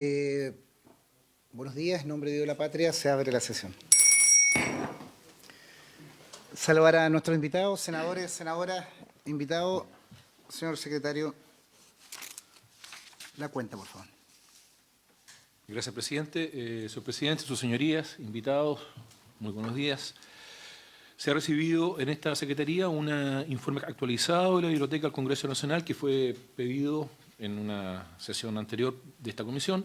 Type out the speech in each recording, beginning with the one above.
Eh, Buenos días, en nombre de Dios de la Patria, se abre la sesión. Saludar a nuestros invitados, senadores, senadoras, invitados. Señor secretario, la cuenta, por favor. Gracias, presidente. Señor presidente, sus señorías, invitados, muy buenos días. Se ha recibido en esta Secretaría un informe actualizado de la Biblioteca del Congreso Nacional que fue pedido en una sesión anterior de esta comisión,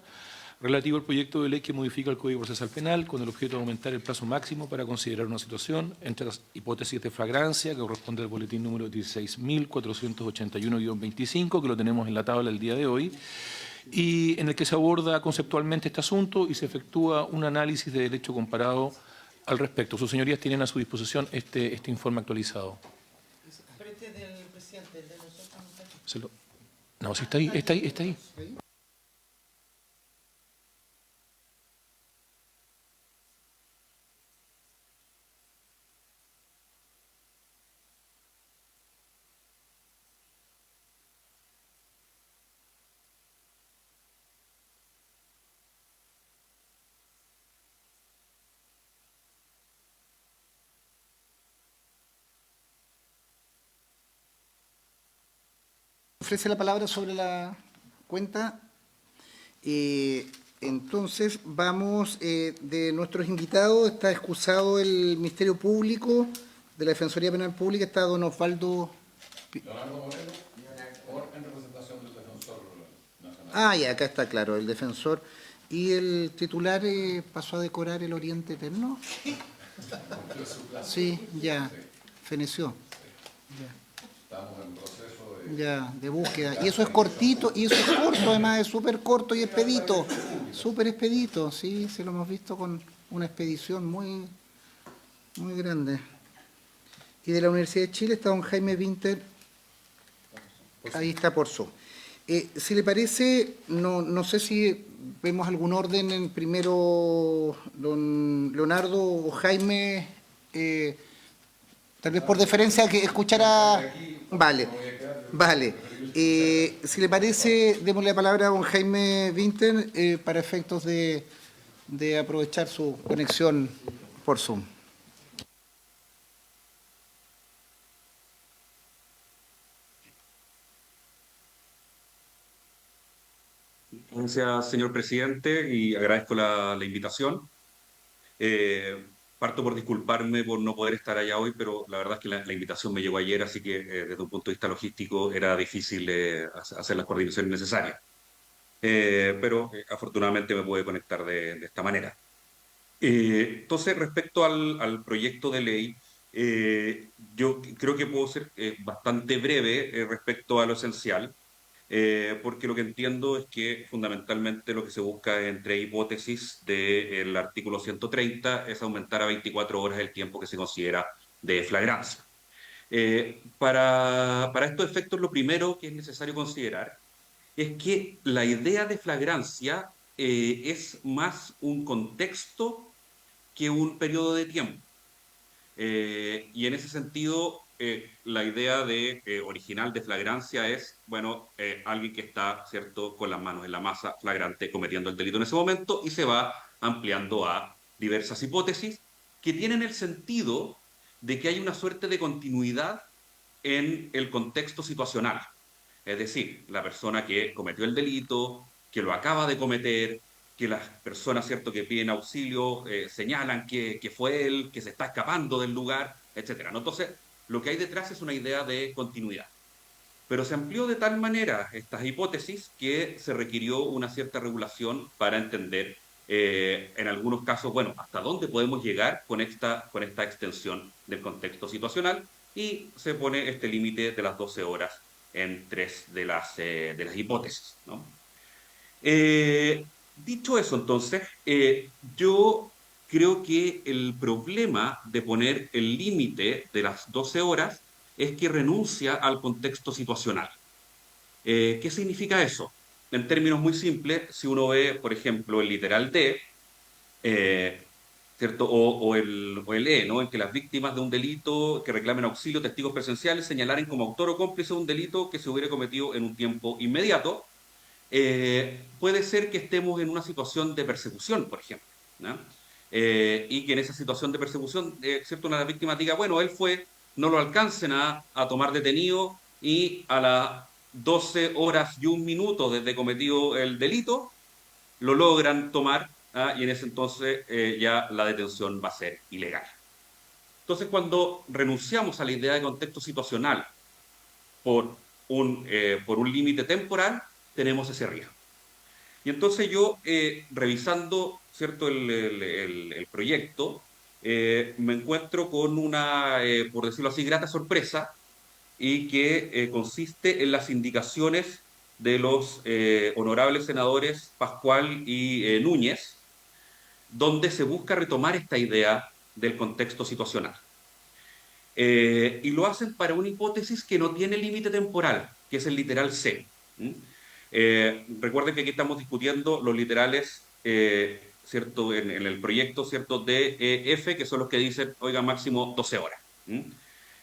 relativo al proyecto de ley que modifica el Código Procesal Penal con el objeto de aumentar el plazo máximo para considerar una situación entre las hipótesis de flagrancia que corresponde al boletín número 16.481-25, que lo tenemos en la tabla el día de hoy, y en el que se aborda conceptualmente este asunto y se efectúa un análisis de derecho comparado al respecto. Sus señorías tienen a su disposición este informe actualizado. Pero este es del presidente, el de nosotros no está aquí. No, sí está ahí, está ahí, está ahí. Ofrece la palabra sobre la cuenta. Entonces, vamos de nuestros invitados. Está excusado el Ministerio Público, de la Defensoría Penal Pública, está don Osvaldo. Leonardo Moreno, en representación del defensor nacional. Ah, ya, acá está claro, el defensor. ¿Y el titular pasó a decorar el Oriente Eterno? Sí, ya, feneció. Estamos en proceso de... Ya, de búsqueda. Y eso es cortito, y eso es corto, además, es súper corto y expedito. Súper expedito, sí, se lo hemos visto con una expedición muy, muy grande. Y de la Universidad de Chile está don Jaime Winter. Ahí está por Zoom. Si le parece, no sé si vemos algún orden en primero don Leonardo o Jaime, tal vez por deferencia que escuchara. Vale, vale. Si le parece, démosle la palabra a don Jaime Winter para efectos de aprovechar su conexión por Zoom. Gracias, señor presidente, y agradezco la invitación. Parto por disculparme por no poder estar allá hoy, pero la verdad es que la invitación me llegó ayer, así que desde un punto de vista logístico era difícil hacer las coordinaciones necesarias. Pero afortunadamente me pude conectar de esta manera. Entonces, respecto al proyecto de ley, yo creo que puedo ser bastante breve respecto a lo esencial. Porque lo que entiendo es que fundamentalmente lo que se busca entre hipótesis del artículo 130 es aumentar a 24 horas el tiempo que se considera de flagrancia. Para estos efectos, lo primero que es necesario considerar es que la idea de flagrancia es más un contexto que un periodo de tiempo. Y en ese sentido, la idea original de flagrancia es, bueno, alguien que está, ¿cierto?, con las manos en la masa, flagrante, cometiendo el delito en ese momento, y se va ampliando a diversas hipótesis que tienen el sentido de que hay una suerte de continuidad en el contexto situacional. Es decir, la persona que cometió el delito, que lo acaba de cometer, que las personas, ¿cierto?, que piden auxilio señalan que fue él, que se está escapando del lugar, etcétera, ¿no? Entonces, lo que hay detrás es una idea de continuidad. Pero se amplió de tal manera estas hipótesis que se requirió una cierta regulación para entender, en algunos casos, bueno, hasta dónde podemos llegar con esta extensión del contexto situacional, y se pone este límite de las 12 horas en tres de las hipótesis, ¿no? Dicho eso, entonces, yo creo que el problema de poner el límite de las 12 horas es que renuncia al contexto situacional. ¿Qué significa eso? En términos muy simples, si uno ve, por ejemplo, el literal D, eh, ¿cierto? O el E, ¿no? En que las víctimas de un delito que reclamen auxilio, testigos presenciales, señalaren como autor o cómplice de un delito que se hubiera cometido en un tiempo inmediato. puede ser que estemos en una situación de persecución, por ejemplo, ¿no? Y que en esa situación de persecución, ¿cierto? Una de las víctimas diga, bueno, él fue, no lo alcancen a tomar detenido y a las 12 horas y un minuto desde cometido el delito, lo logran tomar, y en ese entonces ya la detención va a ser ilegal. Entonces, cuando renunciamos a la idea de contexto situacional por un límite temporal, tenemos ese riesgo. Y entonces yo, revisando, ¿cierto?, el proyecto, me encuentro con una, por decirlo así, grata sorpresa, y que consiste en las indicaciones de los honorables senadores Pascual y Núñez, donde se busca retomar esta idea del contexto situacional. Y lo hacen para una hipótesis que no tiene límite temporal, que es el literal C. Recuerden que aquí estamos discutiendo los literales, ¿cierto?, en el proyecto, ¿cierto?, de F, que son los que dicen, oiga, máximo 12 horas.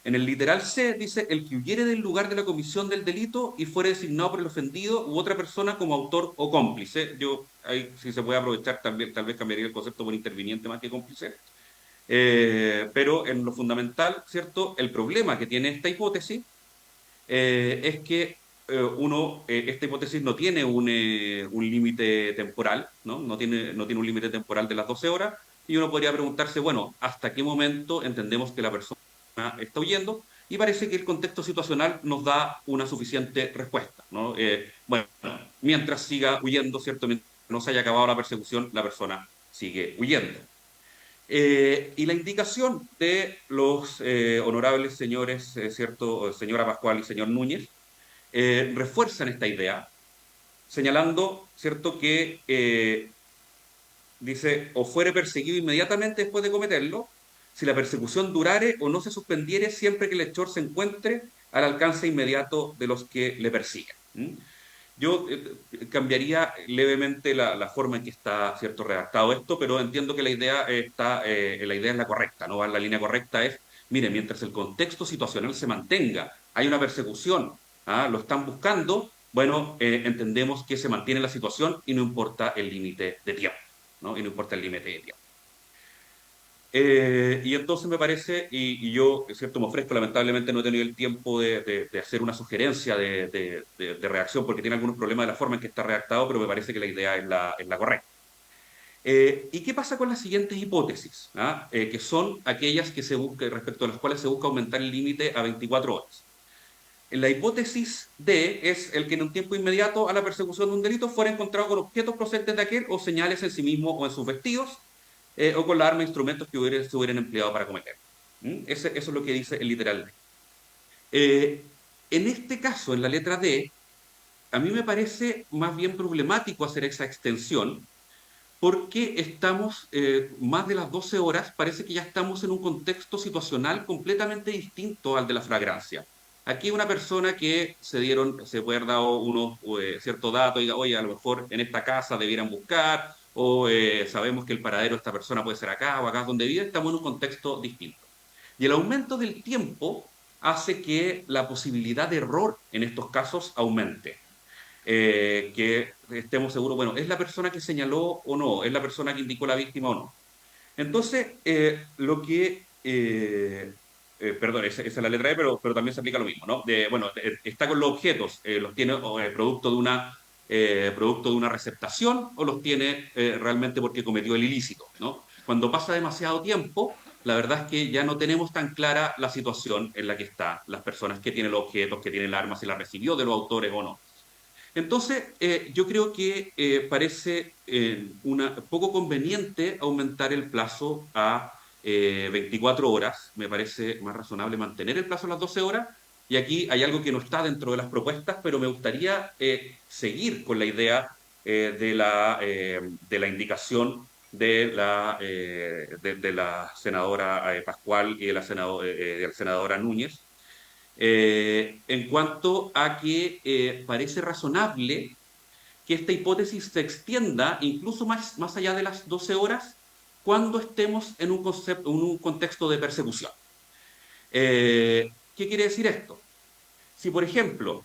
En el literal C dice, el que huyere del lugar de la comisión del delito y fuere designado por el ofendido u otra persona como autor o cómplice. Yo, ahí si se puede aprovechar también, tal vez cambiaría el concepto por interviniente más que cómplice. Pero en lo fundamental, ¿cierto? El problema que tiene esta hipótesis es que esta hipótesis no tiene un límite temporal, ¿no? No tiene un límite temporal de las 12 horas, y uno podría preguntarse, bueno, ¿hasta qué momento entendemos que la persona está huyendo? Y parece que el contexto situacional nos da una suficiente respuesta, ¿no? Bueno, mientras siga huyendo, ¿cierto? Mientras no se haya acabado la persecución, la persona sigue huyendo. Y la indicación de los honorables señores, ¿cierto?, señora Pascual y señor Núñez, refuerzan esta idea, señalando, ¿cierto?, que dice, o fuere perseguido inmediatamente después de cometerlo, si la persecución durare o no se suspendiere siempre que el hechor se encuentre al alcance inmediato de los que le persiguen. Yo cambiaría levemente la forma en que está, ¿cierto?, redactado esto, pero entiendo que la idea es la correcta, ¿no? La línea correcta es, mire, mientras el contexto situacional se mantenga, hay una persecución, lo están buscando, bueno, entendemos que se mantiene la situación y no importa el límite de tiempo, ¿no? Y no importa el límite de tiempo. Y entonces me parece, y yo, ¿cierto?, me ofrezco, lamentablemente no he tenido el tiempo de hacer una sugerencia de reacción porque tiene algunos problemas de la forma en que está redactado, pero me parece que la idea es la correcta. ¿Y qué pasa con las siguientes hipótesis? Que son aquellas que se busca, respecto a las cuales se busca aumentar el límite a 24 horas. En la hipótesis D es el que en un tiempo inmediato a la persecución de un delito fuera encontrado con objetos procedentes de aquel o señales en sí mismo o en sus vestidos, o con la arma e instrumentos que se hubieran empleado para cometer. Eso es lo que dice el literal D. En este caso, en la letra D, a mí me parece más bien problemático hacer esa extensión, porque estamos, más de las 12 horas, parece que ya estamos en un contexto situacional completamente distinto al de la flagrancia. Aquí una persona que se puede haber dado unos ciertos datos, diga, oye, a lo mejor en esta casa debieran buscar, o sabemos que el paradero de esta persona puede ser acá o acá donde vive, estamos en un contexto distinto. Y el aumento del tiempo hace que la posibilidad de error en estos casos aumente. Que estemos seguros, bueno, ¿es la persona que señaló o no? ¿Es la persona que indicó la víctima o no? Entonces, perdón, esa es la letra E, pero también se aplica lo mismo, ¿no? Está con los objetos, los tiene producto de una receptación o los tiene realmente porque cometió el ilícito, ¿no? Cuando pasa demasiado tiempo, la verdad es que ya no tenemos tan clara la situación en la que están las personas que tienen los objetos, que tienen el arma, si la recibió de los autores o no. Entonces, yo creo que parece poco conveniente aumentar el plazo a 24 horas. Me parece más razonable mantener el plazo a las 12 horas. Y aquí hay algo que no está dentro de las propuestas, pero me gustaría seguir con la idea de la indicación de la senadora Pascual y de la senadora Núñez, en cuanto a que parece razonable que esta hipótesis se extienda incluso más allá de las 12 horas cuando estemos en un contexto de persecución. ¿Qué quiere decir esto? Si, por ejemplo,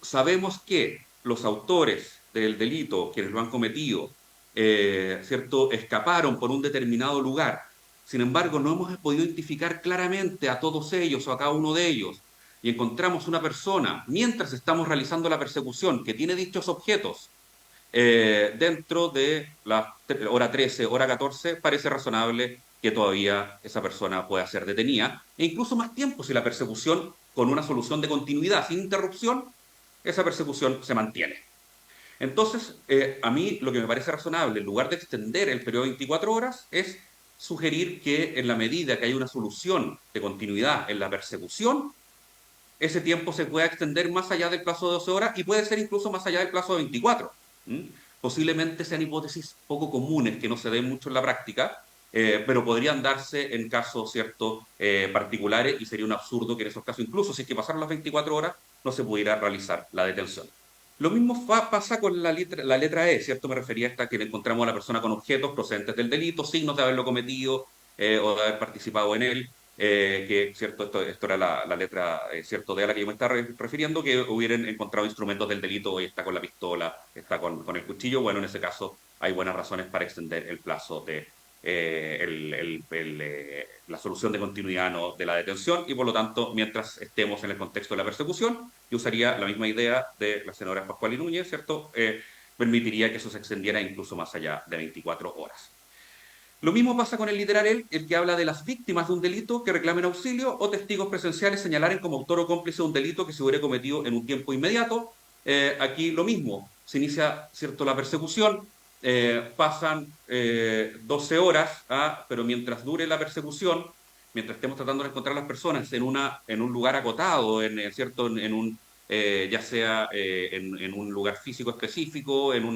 sabemos que los autores del delito, quienes lo han cometido, ¿cierto?, escaparon por un determinado lugar. Sin embargo, no hemos podido identificar claramente a todos ellos o a cada uno de ellos, y encontramos una persona, mientras estamos realizando la persecución, que tiene dichos objetos, dentro de la hora 13, hora 14, parece razonable que todavía esa persona pueda ser detenida, e incluso más tiempo si la persecución, con una solución de continuidad, sin interrupción, esa persecución se mantiene. Entonces, a mí lo que me parece razonable, en lugar de extender el periodo de 24 horas, es sugerir que en la medida que hay una solución de continuidad en la persecución, ese tiempo se pueda extender más allá del plazo de 12 horas y puede ser incluso más allá del plazo de 24. Posiblemente sean hipótesis poco comunes que no se den mucho en la práctica, pero podrían darse en casos ciertos particulares, y sería un absurdo que en esos casos, incluso si es que pasaron las 24 horas, no se pudiera realizar la detención. Lo mismo pasa con la letra E, ¿cierto? Me refería a esta que encontramos a la persona con objetos procedentes del delito, signos de haberlo cometido o de haber participado en él, que, ¿cierto? Esto era la letra, ¿cierto?, de a la que yo me estaba refiriendo, que hubieran encontrado instrumentos del delito, hoy está con la pistola, está con el cuchillo. Bueno, en ese caso hay buenas razones para extender el plazo de la solución de continuidad, ¿no?, de la detención, y por lo tanto, mientras estemos en el contexto de la persecución, yo usaría la misma idea de la senadora Pascual y Núñez, ¿cierto? Permitiría que eso se extendiera incluso más allá de 24 horas. Lo mismo pasa con el literal el que habla de las víctimas de un delito que reclamen auxilio o testigos presenciales señalaren como autor o cómplice de un delito que se hubiera cometido en un tiempo inmediato. Aquí lo mismo, se inicia, ¿cierto?, la persecución, pasan 12 horas, pero mientras dure la persecución, mientras estemos tratando de encontrar a las personas en un lugar acotado, ¿cierto?, ya sea en un lugar físico específico, en un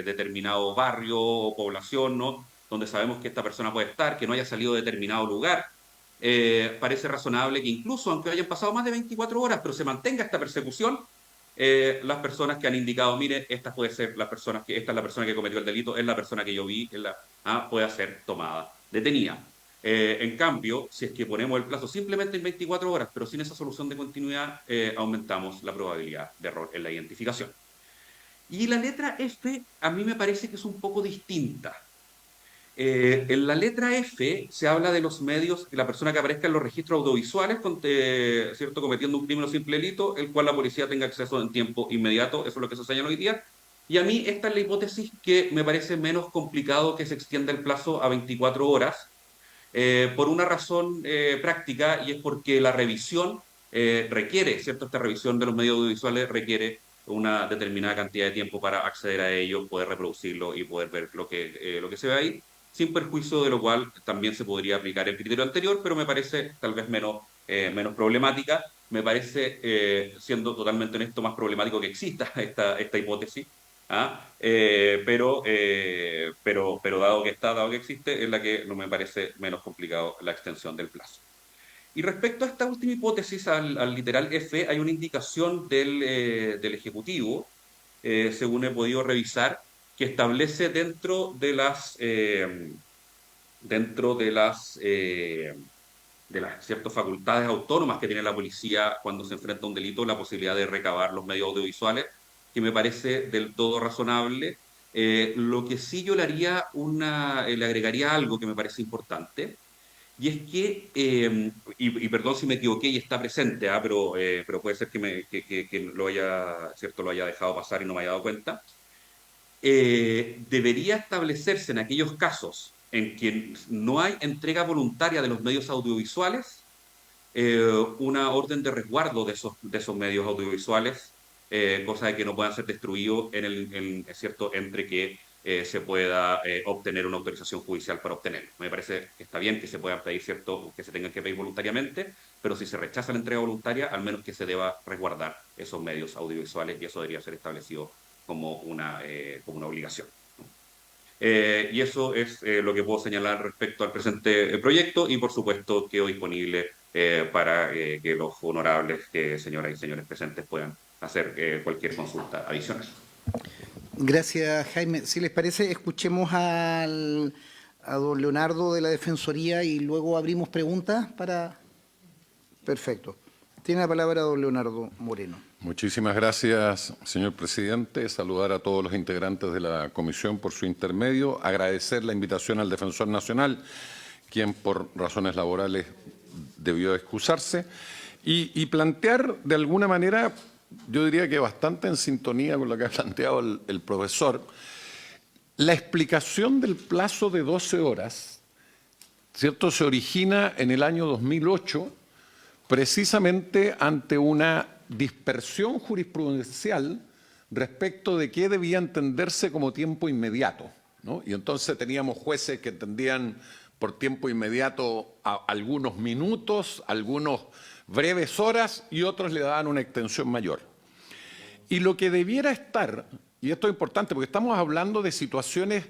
determinado barrio o población, ¿no?, donde sabemos que esta persona puede estar, que no haya salido de determinado lugar, parece razonable que incluso aunque hayan pasado más de 24 horas, pero se mantenga esta persecución, las personas que han indicado, mire, esta puede ser esta es la persona que cometió el delito, es la persona que yo vi, pueda ser tomada, detenida. En cambio, si es que ponemos el plazo simplemente en 24 horas, pero sin esa solución de continuidad, aumentamos la probabilidad de error en la identificación. Y la letra F a mí me parece que es un poco distinta. En la letra F se habla de los medios, de la persona que aparezca en los registros audiovisuales, ¿cierto?, cometiendo un crimen o simple delito, el cual la policía tenga acceso en tiempo inmediato. Eso es lo que se señala hoy día. Y a mí esta es la hipótesis que me parece menos complicado que se extienda el plazo a 24 horas, por una razón práctica, y es porque la revisión requiere, ¿cierto?, esta revisión de los medios audiovisuales requiere una determinada cantidad de tiempo para acceder a ello, poder reproducirlo y poder ver lo que se ve ahí, sin perjuicio de lo cual también se podría aplicar el criterio anterior, pero me parece tal vez menos problemática. Me parece, siendo totalmente honesto, más problemático que exista esta hipótesis. Pero dado que existe, es la que no me parece menos complicado la extensión del plazo. Y respecto a esta última hipótesis, al literal F, hay una indicación del Ejecutivo, según he podido revisar, que establece dentro de las ciertas facultades autónomas que tiene la policía cuando se enfrenta a un delito, la posibilidad de recabar los medios audiovisuales, que me parece del todo razonable. Lo que sí yo le agregaría algo que me parece importante, y es que, y perdón si me equivoqué y está presente, pero puede ser que lo haya dejado pasar y no me haya dado cuenta. Debería establecerse en aquellos casos en que no hay entrega voluntaria de los medios audiovisuales, una orden de resguardo de esos medios audiovisuales, cosa de que no puedan ser destruidos ¿cierto?, entre que se pueda obtener una autorización judicial para obtenerlo. Me parece que está bien que se puedan pedir, ¿cierto?, que se tengan que pedir voluntariamente, pero si se rechaza la entrega voluntaria, al menos que se deba resguardar esos medios audiovisuales, y eso debería ser establecido como una obligación. Y eso es lo que puedo señalar respecto al presente proyecto, y por supuesto quedo disponible para que los honorables señoras y señores presentes puedan hacer cualquier consulta adicional. Gracias, Jaime. Si les parece, escuchemos a don Leonardo de la Defensoría y luego abrimos preguntas para... Perfecto. Tiene la palabra don Leonardo Moreno. Muchísimas gracias, señor presidente. Saludar a todos los integrantes de la comisión por su intermedio. Agradecer la invitación al Defensor Nacional, quien por razones laborales debió excusarse, y plantear de alguna manera, yo diría que bastante en sintonía con lo que ha planteado el profesor, la explicación del plazo de 12 horas, ¿cierto? Se origina en el año 2008, precisamente ante una dispersión jurisprudencial respecto de qué debía entenderse como tiempo inmediato, ¿no? Y entonces teníamos jueces que entendían por tiempo inmediato a algunos minutos, algunos breves horas, y otros le daban una extensión mayor. Y lo que debiera estar, y esto es importante porque estamos hablando de situaciones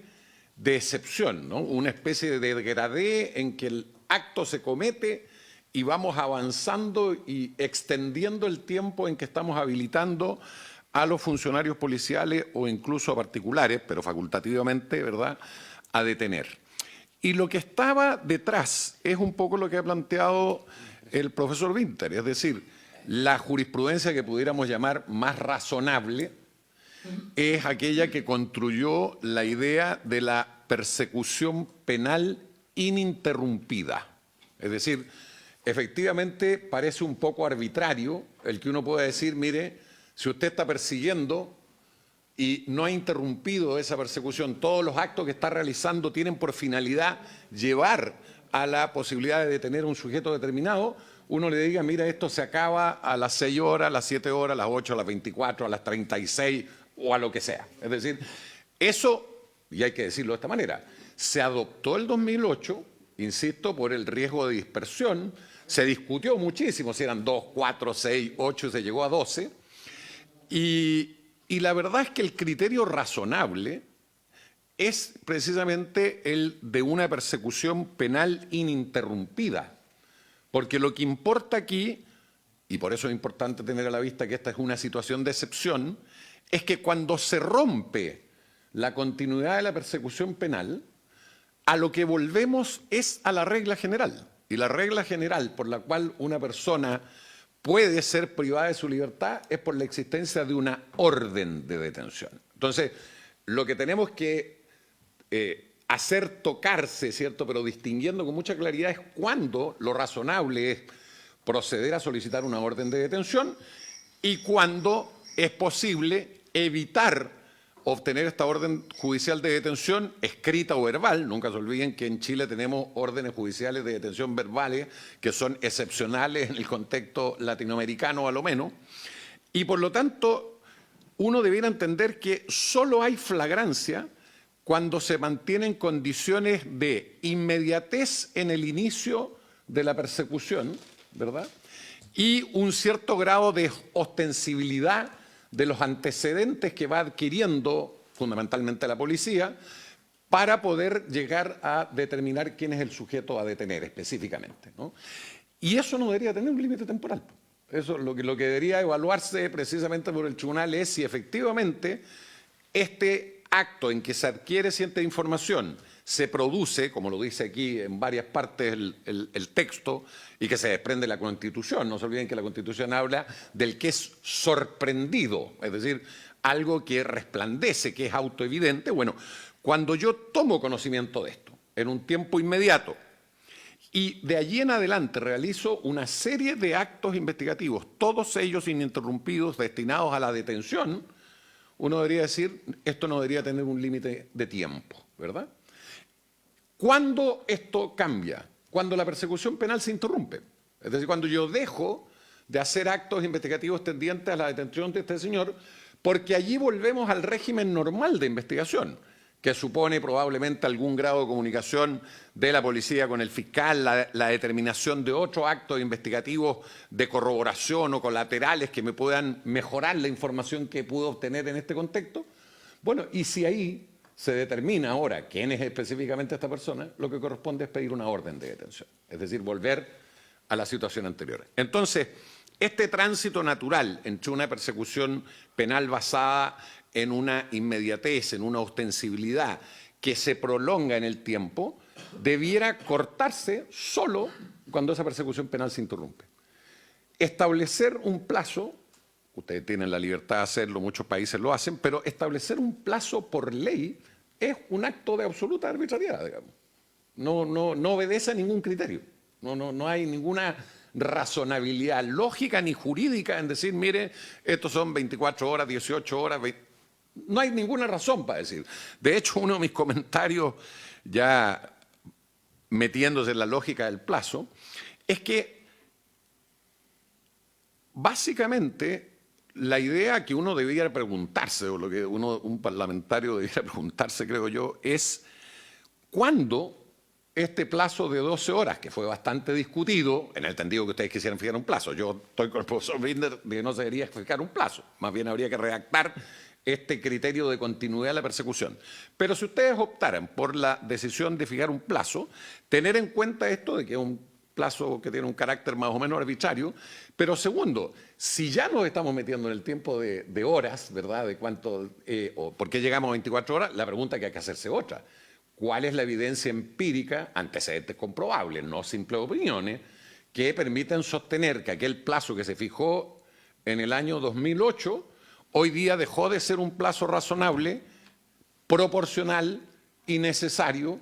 de excepción, ¿no? Una especie de degradé en que el acto se comete y vamos avanzando y extendiendo el tiempo en que estamos habilitando a los funcionarios policiales o incluso a particulares, pero facultativamente, ¿verdad?, a detener. Y lo que estaba detrás es un poco lo que ha planteado el profesor Winter, es decir, la jurisprudencia que pudiéramos llamar más razonable es aquella que construyó la idea de la persecución penal ininterrumpida. Es decir, efectivamente parece un poco arbitrario el que uno pueda decir, mire, si usted está persiguiendo y no ha interrumpido esa persecución, todos los actos que está realizando tienen por finalidad llevar a la posibilidad de detener a un sujeto determinado, uno le diga, mira, esto se acaba a las 6 horas, a las 7 horas, a las 8, a las 24, a las 36 o a lo que sea. Es decir, eso, y hay que decirlo de esta manera, se adoptó el 2008, insisto, por el riesgo de dispersión, se discutió muchísimo, si eran 2, 4, 6, 8, y se llegó a 12, y la verdad es que el criterio razonable es precisamente el de una persecución penal ininterrumpida. Porque lo que importa aquí, y por eso es importante tener a la vista que esta es una situación de excepción, es que cuando se rompe la continuidad de la persecución penal, a lo que volvemos es a la regla general. Y la regla general por la cual una persona puede ser privada de su libertad es por la existencia de una orden de detención. Entonces, lo que tenemos que hacer tocarse, ¿cierto?, pero distinguiendo con mucha claridad, es cuando lo razonable es proceder a solicitar una orden de detención y cuando es posible evitar obtener esta orden judicial de detención, escrita o verbal. Nunca se olviden que en Chile tenemos órdenes judiciales de detención verbales que son excepcionales en el contexto latinoamericano a lo menos, y por lo tanto uno debiera entender que solo hay flagrancia cuando se mantienen condiciones de inmediatez en el inicio de la persecución, ¿verdad?, y un cierto grado de ostensibilidad de los antecedentes que va adquiriendo fundamentalmente la policía para poder llegar a determinar quién es el sujeto a detener específicamente, ¿no? Y eso no debería tener un límite temporal. Eso lo que debería evaluarse precisamente por el tribunal es si efectivamente este acto en que se adquiere cierta información se produce, como lo dice aquí en varias partes el texto, y que se desprende de la Constitución. No se olviden que la Constitución habla del que es sorprendido, es decir, algo que resplandece, que es autoevidente. Bueno, cuando yo tomo conocimiento de esto en un tiempo inmediato y de allí en adelante realizo una serie de actos investigativos, todos ellos ininterrumpidos, destinados a la detención, uno debería decir, esto no debería tener un límite de tiempo, ¿verdad? ¿Cuándo esto cambia? Cuando la persecución penal se interrumpe. Es decir, cuando yo dejo de hacer actos investigativos tendientes a la detención de este señor, porque allí volvemos al régimen normal de investigación, que supone probablemente algún grado de comunicación de la policía con el fiscal, la determinación de otros actos investigativos de corroboración o colaterales que me puedan mejorar la información que puedo obtener en este contexto. Bueno, y si ahí se determina ahora quién es específicamente esta persona, lo que corresponde es pedir una orden de detención, es decir, volver a la situación anterior. Entonces, este tránsito natural entre una persecución penal basada en una inmediatez, en una ostensibilidad que se prolonga en el tiempo, debiera cortarse solo cuando esa persecución penal se interrumpe. establecer un plazo, ustedes tienen la libertad de hacerlo, muchos países lo hacen, pero establecer un plazo por ley es un acto de absoluta arbitrariedad, digamos. No obedece a ningún criterio. No hay ninguna razonabilidad lógica ni jurídica en decir, mire, estos son 24 horas, 18 horas, 20... No hay ninguna razón para decir. De hecho, uno de mis comentarios, ya metiéndose en la lógica del plazo, es que básicamente la idea que uno debiera preguntarse, o lo que un parlamentario debiera preguntarse, creo yo, es ¿cuándo este plazo de 12 horas, que fue bastante discutido, en el entendido que ustedes quisieran fijar un plazo? Yo estoy con el profesor Binder de que no se debería fijar un plazo, más bien habría que redactar este criterio de continuidad de la persecución. Pero si ustedes optaran por la decisión de fijar un plazo, tener en cuenta esto de que es un plazo que tiene un carácter más o menos arbitrario, pero segundo, si ya nos estamos metiendo en el tiempo de horas, ¿verdad?, de cuánto, o por qué llegamos a 24 horas, la pregunta que hay que hacerse es otra. ¿Cuál es la evidencia empírica, antecedentes comprobables, no simples opiniones, que permiten sostener que aquel plazo que se fijó en el año 2008 hoy día dejó de ser un plazo razonable, proporcional y necesario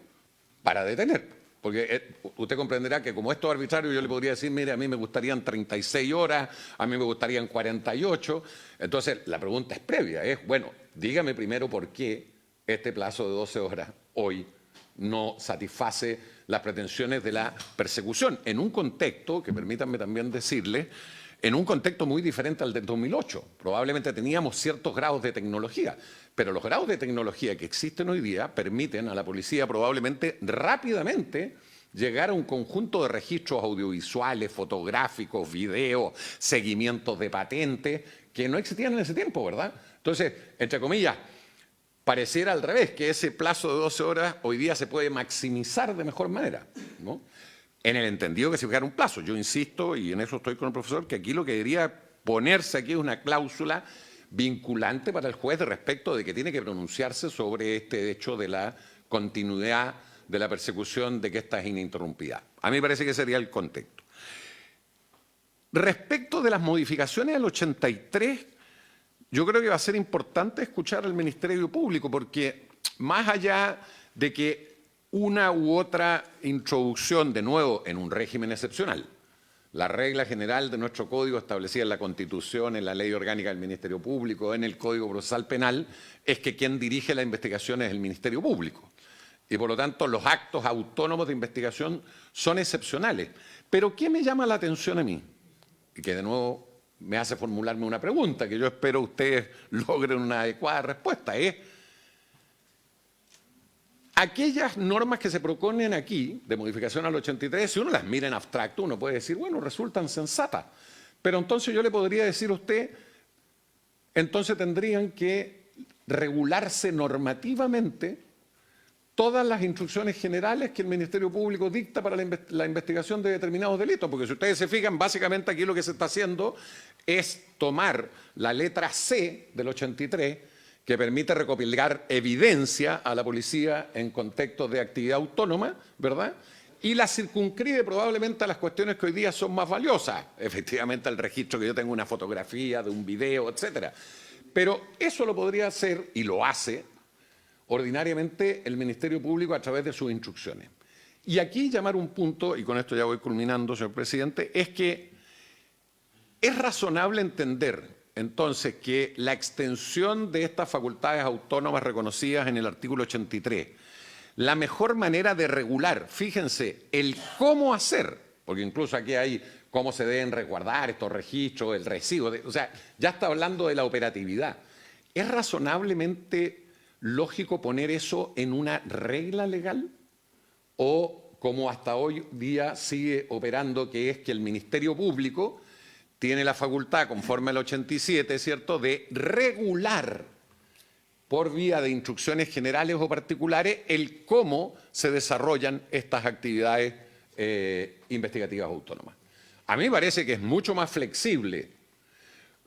para detener? Porque usted comprenderá que como esto es arbitrario, yo le podría decir, mire, a mí me gustarían 36 horas, a mí me gustarían 48. Entonces, la pregunta es previa, es, bueno, dígame primero por qué este plazo de 12 horas hoy no satisface las pretensiones de la persecución, en un contexto, que permítanme también decirle, en un contexto muy diferente al del 2008. Probablemente teníamos ciertos grados de tecnología, pero los grados de tecnología que existen hoy día permiten a la policía probablemente rápidamente llegar a un conjunto de registros audiovisuales, fotográficos, videos, seguimientos de patentes, que no existían en ese tiempo, ¿verdad? Entonces, entre comillas, pareciera al revés, que ese plazo de 12 horas hoy día se puede maximizar de mejor manera, ¿no? En el entendido que se fijara un plazo. Yo insisto, y en eso estoy con el profesor, que aquí lo que debería ponerse aquí es una cláusula vinculante para el juez respecto de que tiene que pronunciarse sobre este hecho de la continuidad de la persecución, de que esta es ininterrumpida. A mí me parece que sería el contexto. Respecto de las modificaciones del 83, yo creo que va a ser importante escuchar al Ministerio Público, porque más allá de que una u otra introducción, de nuevo, en un régimen excepcional, la regla general de nuestro código establecida en la Constitución, en la Ley Orgánica del Ministerio Público, en el Código Procesal Penal, es que quien dirige la investigación es el Ministerio Público. Y por lo tanto, los actos autónomos de investigación son excepcionales. Pero ¿qué me llama la atención a mí? Y que de nuevo me hace formularme una pregunta, que yo espero ustedes logren una adecuada respuesta, es aquellas normas que se proponen aquí, de modificación al 83, si uno las mira en abstracto, uno puede decir, bueno, resultan sensatas. Pero entonces yo le podría decir a usted, entonces tendrían que regularse normativamente todas las instrucciones generales que el Ministerio Público dicta para la investigación de determinados delitos. Porque si ustedes se fijan, básicamente aquí lo que se está haciendo es tomar la letra C del 83, que permite recopilar evidencia a la policía en contextos de actividad autónoma, ¿verdad? Y la circunscribe probablemente a las cuestiones que hoy día son más valiosas. Efectivamente, el registro que yo tengo una fotografía de un video, etcétera. Pero eso lo podría hacer, y lo hace, ordinariamente el Ministerio Público a través de sus instrucciones. Y aquí llamar un punto, y con esto ya voy culminando, señor presidente, es que es razonable entender entonces que la extensión de estas facultades autónomas reconocidas en el artículo 83, la mejor manera de regular, fíjense, el cómo hacer, porque incluso aquí hay cómo se deben resguardar estos registros, el recibo, o sea, ya está hablando de la operatividad. ¿Es razonablemente lógico poner eso en una regla legal? ¿O como hasta hoy día sigue operando, que es que el Ministerio Público tiene la facultad, conforme al 87, ¿cierto?, de regular por vía de instrucciones generales o particulares el cómo se desarrollan estas actividades investigativas autónomas? A mí me parece que es mucho más flexible,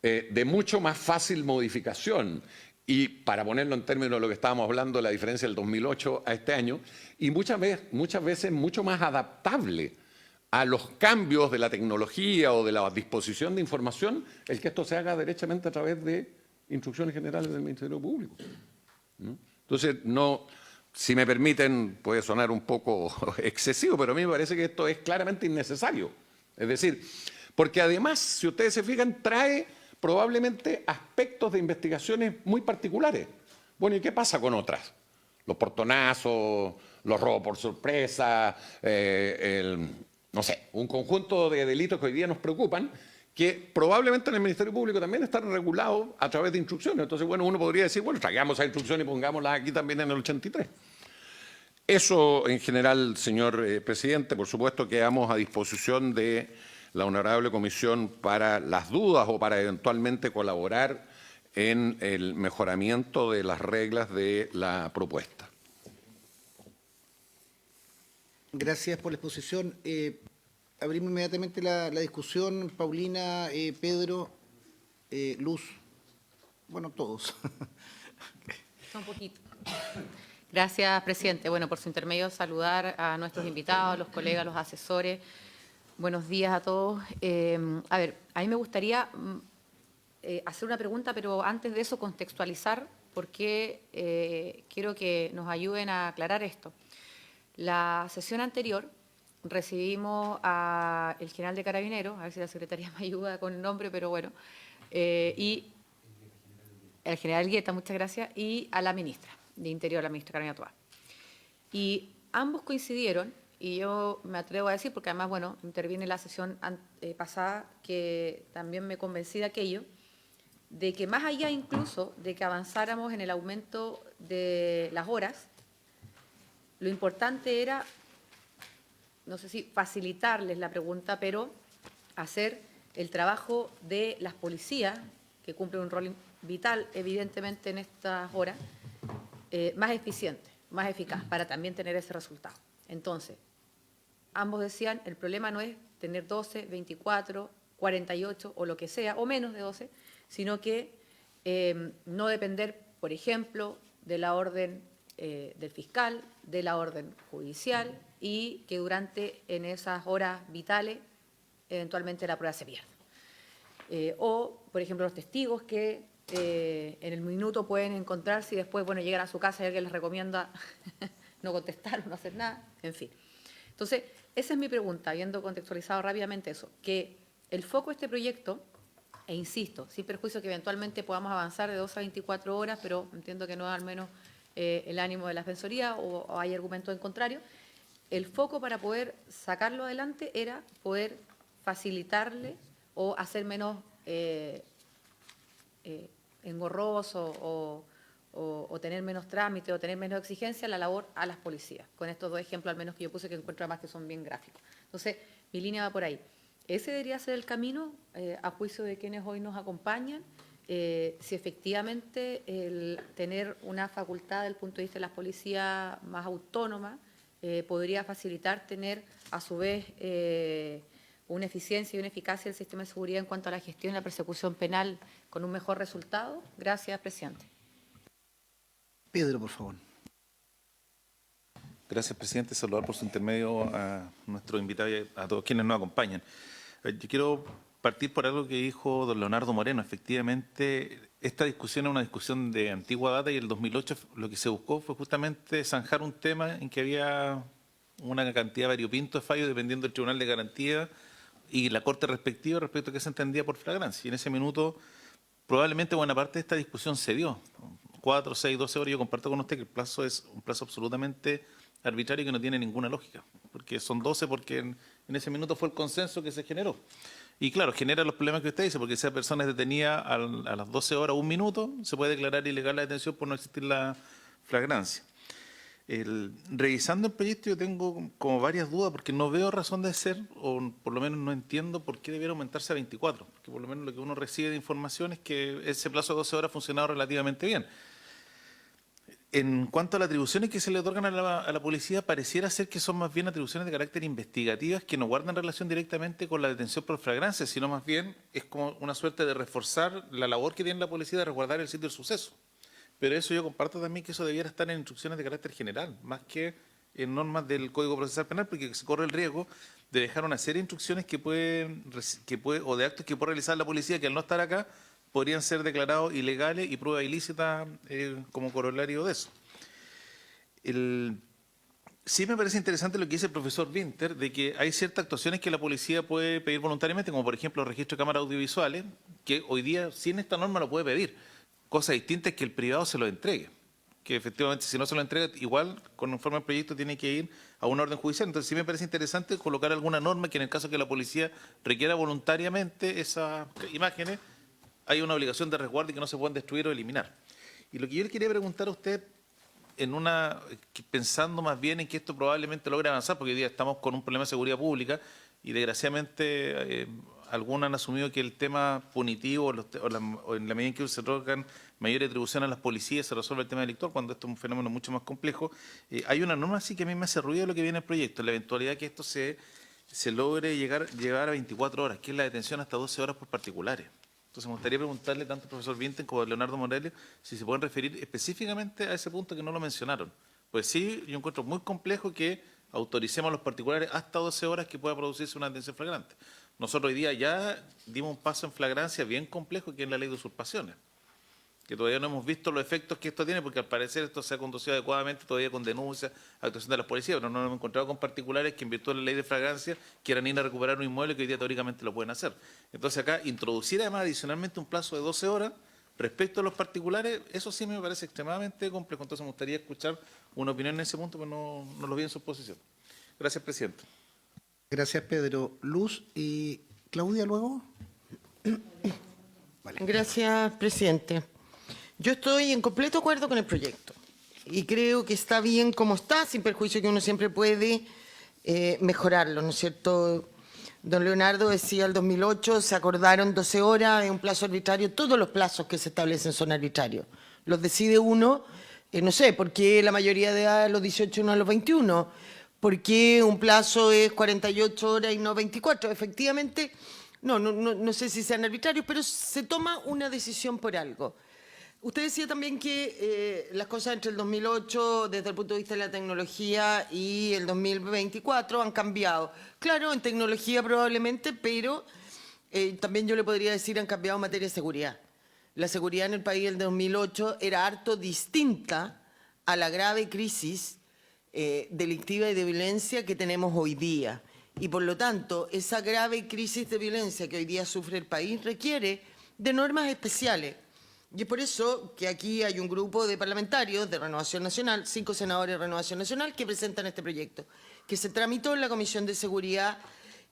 de mucho más fácil modificación, y para ponerlo en términos de lo que estábamos hablando, la diferencia del 2008 a este año, y muchas veces mucho más adaptable a los cambios de la tecnología o de la disposición de información el que esto se haga derechamente a través de instrucciones generales del Ministerio Público. ¿No? Entonces, no, si me permiten, puede sonar un poco excesivo, pero a mí me parece que esto es claramente innecesario. Es decir, porque además, si ustedes se fijan, trae probablemente aspectos de investigaciones muy particulares. Bueno, ¿y qué pasa con otras? Los portonazos, los robos por sorpresa, no sé, un conjunto de delitos que hoy día nos preocupan, que probablemente en el Ministerio Público también están regulados a través de instrucciones. Entonces, bueno, uno podría decir, bueno, traigamos esa instrucción y pongámosla aquí también en el 83. Eso, en general, señor presidente, por supuesto, quedamos a disposición de la honorable comisión para las dudas o para eventualmente colaborar en el mejoramiento de las reglas de la propuesta. Gracias por la exposición. Abrimos inmediatamente la discusión. Paulina, Pedro, Luz, bueno, todos. Un poquito. Gracias, presidente. Bueno, por su intermedio, saludar a nuestros invitados, a los colegas, a los asesores. Buenos días a todos. A ver, a mí me gustaría hacer una pregunta, pero antes de eso contextualizar, porque quiero que nos ayuden a aclarar esto. La sesión anterior recibimos al general de Carabineros, a ver si la secretaría me ayuda con el nombre, pero bueno, y el general Guetta, muchas gracias, y a la ministra de Interior, la ministra Carolina Toá. Y ambos coincidieron, y yo me atrevo a decir, porque además, bueno, interviene en la sesión pasada, que también me convencí de aquello, de que más allá incluso de que avanzáramos en el aumento de las horas, lo importante era, no sé si facilitarles la pregunta, pero hacer el trabajo de las policías, que cumplen un rol vital, evidentemente, en estas horas, más eficiente, más eficaz, para también tener ese resultado. Entonces, ambos decían, el problema no es tener 12, 24, 48 o lo que sea, o menos de 12, sino que no depender, por ejemplo, de la orden del fiscal, de la orden judicial, y que en esas horas vitales, eventualmente la prueba se pierda. O, por ejemplo, los testigos que en el minuto pueden encontrarse y después, bueno, llegan a su casa y alguien les recomienda no contestar o no hacer nada, en fin. Entonces, esa es mi pregunta, habiendo contextualizado rápidamente eso, que el foco de este proyecto, e insisto, sin perjuicio que eventualmente podamos avanzar de 2 a 24 horas, pero entiendo que no es al menos el ánimo de la Defensoría o hay argumentos en contrario, el foco para poder sacarlo adelante era poder facilitarle o hacer menos engorroso o tener menos trámite o tener menos exigencia la labor a las policías. Con estos dos ejemplos al menos que yo puse, que encuentro además que son bien gráficos. Entonces, mi línea va por ahí. Ese debería ser el camino, a juicio de quienes hoy nos acompañan, si efectivamente el tener una facultad desde el punto de vista de las policías más autónoma podría facilitar tener a su vez una eficiencia y una eficacia del sistema de seguridad en cuanto a la gestión y la persecución penal con un mejor resultado. Gracias, presidente. Pedro, por favor. Gracias, presidente. Saludar por su intermedio a nuestro invitado y a todos quienes nos acompañan. Yo quiero partir por algo que dijo don Leonardo Moreno. Efectivamente, esta discusión es una discusión de antigua data y en el 2008 lo que se buscó fue justamente zanjar un tema en que había una cantidad variopinto de fallos dependiendo del Tribunal de Garantía y la Corte respectiva respecto a qué se entendía por flagrancia. Y en ese minuto probablemente buena parte de esta discusión se dio. 4, 6, 12 horas. Yo comparto con usted que el plazo es un plazo absolutamente arbitrario que no tiene ninguna lógica, porque son 12 porque en ese minuto fue el consenso que se generó. Y claro, genera los problemas que usted dice, porque si esa persona es detenida a las 12 horas, 1 minuto, se puede declarar ilegal la detención por no existir la flagrancia. Revisando el proyecto yo tengo como varias dudas, porque no veo razón de ser, o por lo menos no entiendo por qué debiera aumentarse a 24, porque por lo menos lo que uno recibe de información es que ese plazo de 12 horas ha funcionado relativamente bien. En cuanto a las atribuciones que se le otorgan a la policía, pareciera ser que son más bien atribuciones de carácter investigativas que no guardan relación directamente con la detención por flagrancia, sino más bien es como una suerte de reforzar la labor que tiene la policía de resguardar el sitio del suceso. Pero eso yo comparto también que eso debiera estar en instrucciones de carácter general, más que normas del Código Procesal Penal, porque se corre el riesgo de dejar una serie de instrucciones o de actos que puede realizar la policía que al no estar acá podrían ser declarados ilegales y prueba ilícita como corolario de eso. Sí me parece interesante lo que dice el profesor Winter, de que hay ciertas actuaciones que la policía puede pedir voluntariamente, como por ejemplo el registro de cámaras audiovisuales, que hoy día sin esta norma lo puede pedir. Cosa distinta es que el privado se lo entregue, que efectivamente si no se lo entrega, igual conforme al proyecto tiene que ir a una orden judicial. Entonces sí me parece interesante colocar alguna norma que en el caso que la policía requiera voluntariamente esas imágenes, hay una obligación de resguardo y que no se pueden destruir o eliminar. Y lo que yo le quería preguntar a usted, pensando más bien en que esto probablemente logre avanzar, porque hoy día estamos con un problema de seguridad pública y desgraciadamente algunos han asumido que el tema punitivo o en la medida en que se otorgan mayor atribución a las policías se resuelve el tema delictual, cuando esto es un fenómeno mucho más complejo. Hay una norma así que a mí me hace ruido lo que viene en el proyecto, la eventualidad que esto se logre llevar a 24 horas, que es la detención hasta 12 horas por particulares. Entonces me gustaría preguntarle tanto al profesor Vinten como a Leonardo Morales si se pueden referir específicamente a ese punto que no lo mencionaron. Pues sí, yo encuentro muy complejo que autoricemos a los particulares hasta 12 horas que pueda producirse una detención flagrante. Nosotros hoy día ya dimos un paso en flagrancia bien complejo, que es la ley de usurpaciones, que todavía no hemos visto los efectos que esto tiene, porque al parecer esto se ha conducido adecuadamente todavía con denuncias, actuación de las policías, pero no nos hemos encontrado con particulares que en virtud de la ley de flagrancia quieran ir a recuperar un inmueble que hoy día teóricamente lo pueden hacer. Entonces acá introducir además adicionalmente un plazo de 12 horas respecto a los particulares, eso sí me parece extremadamente complejo. Entonces me gustaría escuchar una opinión en ese punto, pero no lo vi en su posición. Gracias, presidente. Gracias, Pedro. Luz y Claudia luego. Vale. Gracias, presidente. Yo estoy en completo acuerdo con el proyecto y creo que está bien como está, sin perjuicio que uno siempre puede mejorarlo, ¿no es cierto? Don Leonardo decía, el 2008 se acordaron 12 horas, es un plazo arbitrario, todos los plazos que se establecen son arbitrarios. Los decide uno, no sé, ¿por qué la mayoría de edad a los 18 y no a los 21? ¿Por qué un plazo es 48 horas y no 24? Efectivamente, no sé si sean arbitrarios, pero se toma una decisión por algo. Usted decía también que las cosas entre el 2008, desde el punto de vista de la tecnología, y el 2024 han cambiado. Claro, en tecnología probablemente, pero también yo le podría decir han cambiado en materia de seguridad. La seguridad en el país del 2008 era harto distinta a la grave crisis delictiva y de violencia que tenemos hoy día. Y por lo tanto, esa grave crisis de violencia que hoy día sufre el país requiere de normas especiales. Y es por eso que aquí hay un grupo de parlamentarios de Renovación Nacional, 5 senadores de Renovación Nacional, que presentan este proyecto, que se tramitó en la Comisión de Seguridad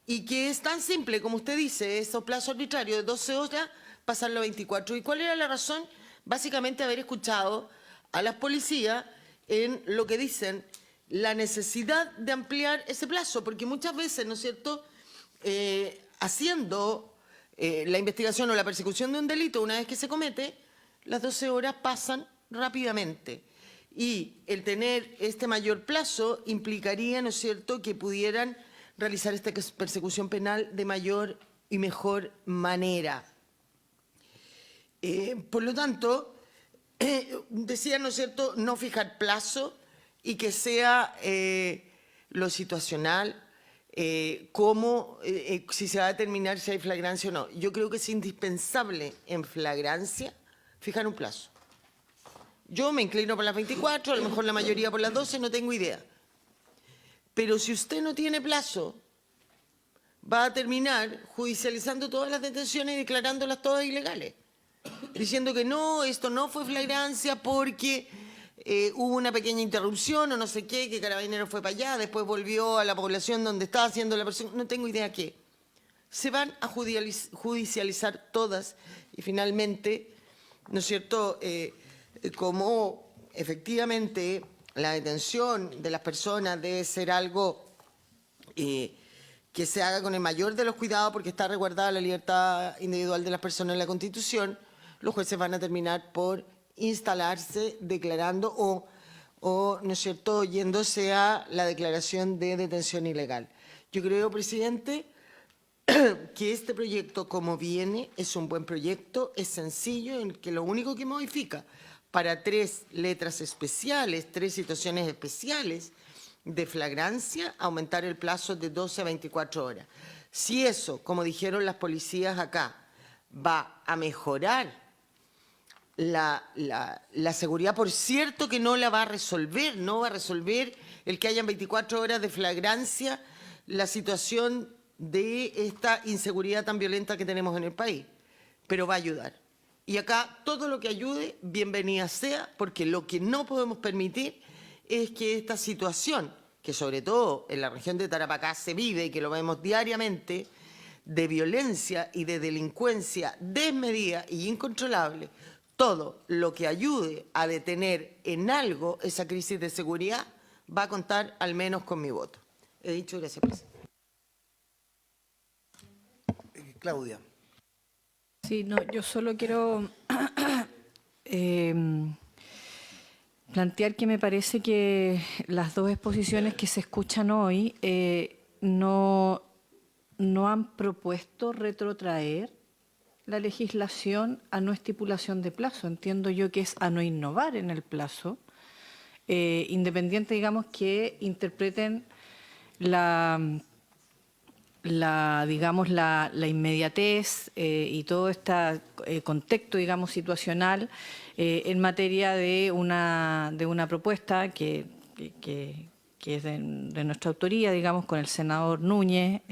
y que es tan simple, como usted dice, esos plazos arbitrarios de 12 horas, pasarlo a 24. ¿Y cuál era la razón? Básicamente haber escuchado a las policías en lo que dicen, la necesidad de ampliar ese plazo, porque muchas veces, ¿no es cierto?, haciendo la investigación o la persecución de un delito, una vez que se comete, las 12 horas pasan rápidamente. Y el tener este mayor plazo implicaría, ¿no es cierto?, que pudieran realizar esta persecución penal de mayor y mejor manera. Por lo tanto, decía, ¿no es cierto?, no fijar plazo y que sea lo situacional, si se va a determinar si hay flagrancia o no. Yo creo que es indispensable en flagrancia fijar un plazo. Yo me inclino por las 24, a lo mejor la mayoría por las 12, no tengo idea. Pero si usted no tiene plazo, va a terminar judicializando todas las detenciones y declarándolas todas ilegales. Diciendo que no, esto no fue flagrancia porque hubo una pequeña interrupción o no sé qué, que Carabineros fue para allá, después volvió a la población donde estaba haciendo la persona, no tengo idea qué. Se van a judicializar todas y finalmente, ¿no es cierto?, como efectivamente la detención de las personas debe ser algo que se haga con el mayor de los cuidados porque está resguardada la libertad individual de las personas en la Constitución, los jueces van a terminar por instalarse declarando o ¿no es cierto?, yéndose a la declaración de detención ilegal. Yo creo, presidente, que este proyecto, como viene, es un buen proyecto, es sencillo, en que lo único que modifica para 3 letras especiales, 3 situaciones especiales, de flagrancia, aumentar el plazo de 12 a 24 horas. Si eso, como dijeron las policías acá, va a mejorar la seguridad, por cierto que no la va a resolver, no va a resolver el que hayan 24 horas de flagrancia la situación de esta inseguridad tan violenta que tenemos en el país, pero va a ayudar. Y acá todo lo que ayude, bienvenida sea, porque lo que no podemos permitir es que esta situación, que sobre todo en la región de Tarapacá se vive y que lo vemos diariamente, de violencia y de delincuencia desmedida y incontrolable, todo lo que ayude a detener en algo esa crisis de seguridad va a contar al menos con mi voto. He dicho, gracias, presidente. Claudia. Sí, no, yo solo quiero plantear que me parece que las dos exposiciones que se escuchan hoy no han propuesto retrotraer la legislación a no estipulación de plazo. Entiendo yo que es a no innovar en el plazo, independiente, digamos, que interpreten digamos, la inmediatez y todo este contexto, digamos, situacional en materia de una propuesta que es de nuestra autoría, digamos, con el senador Núñez,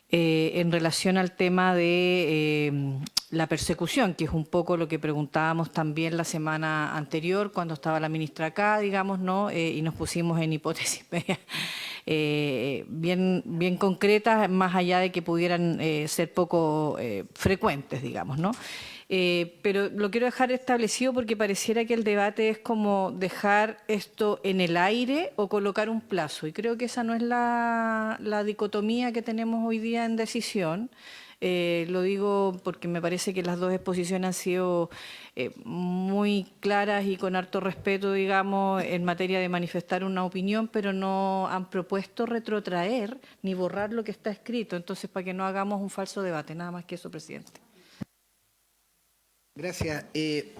en relación al tema de la persecución, que es un poco lo que preguntábamos también la semana anterior cuando estaba la ministra acá, digamos, ¿no? Y nos pusimos en hipótesis bien concretas, más allá de que pudieran ser poco frecuentes, digamos, ¿no? Pero lo quiero dejar establecido porque pareciera que el debate es como dejar esto en el aire o colocar un plazo. Y creo que esa no es la dicotomía que tenemos hoy día en decisión. Lo digo porque me parece que las dos exposiciones han sido muy claras y con harto respeto, digamos, en materia de manifestar una opinión, pero no han propuesto retrotraer ni borrar lo que está escrito. Entonces, para que no hagamos un falso debate, nada más que eso, presidente. Gracias.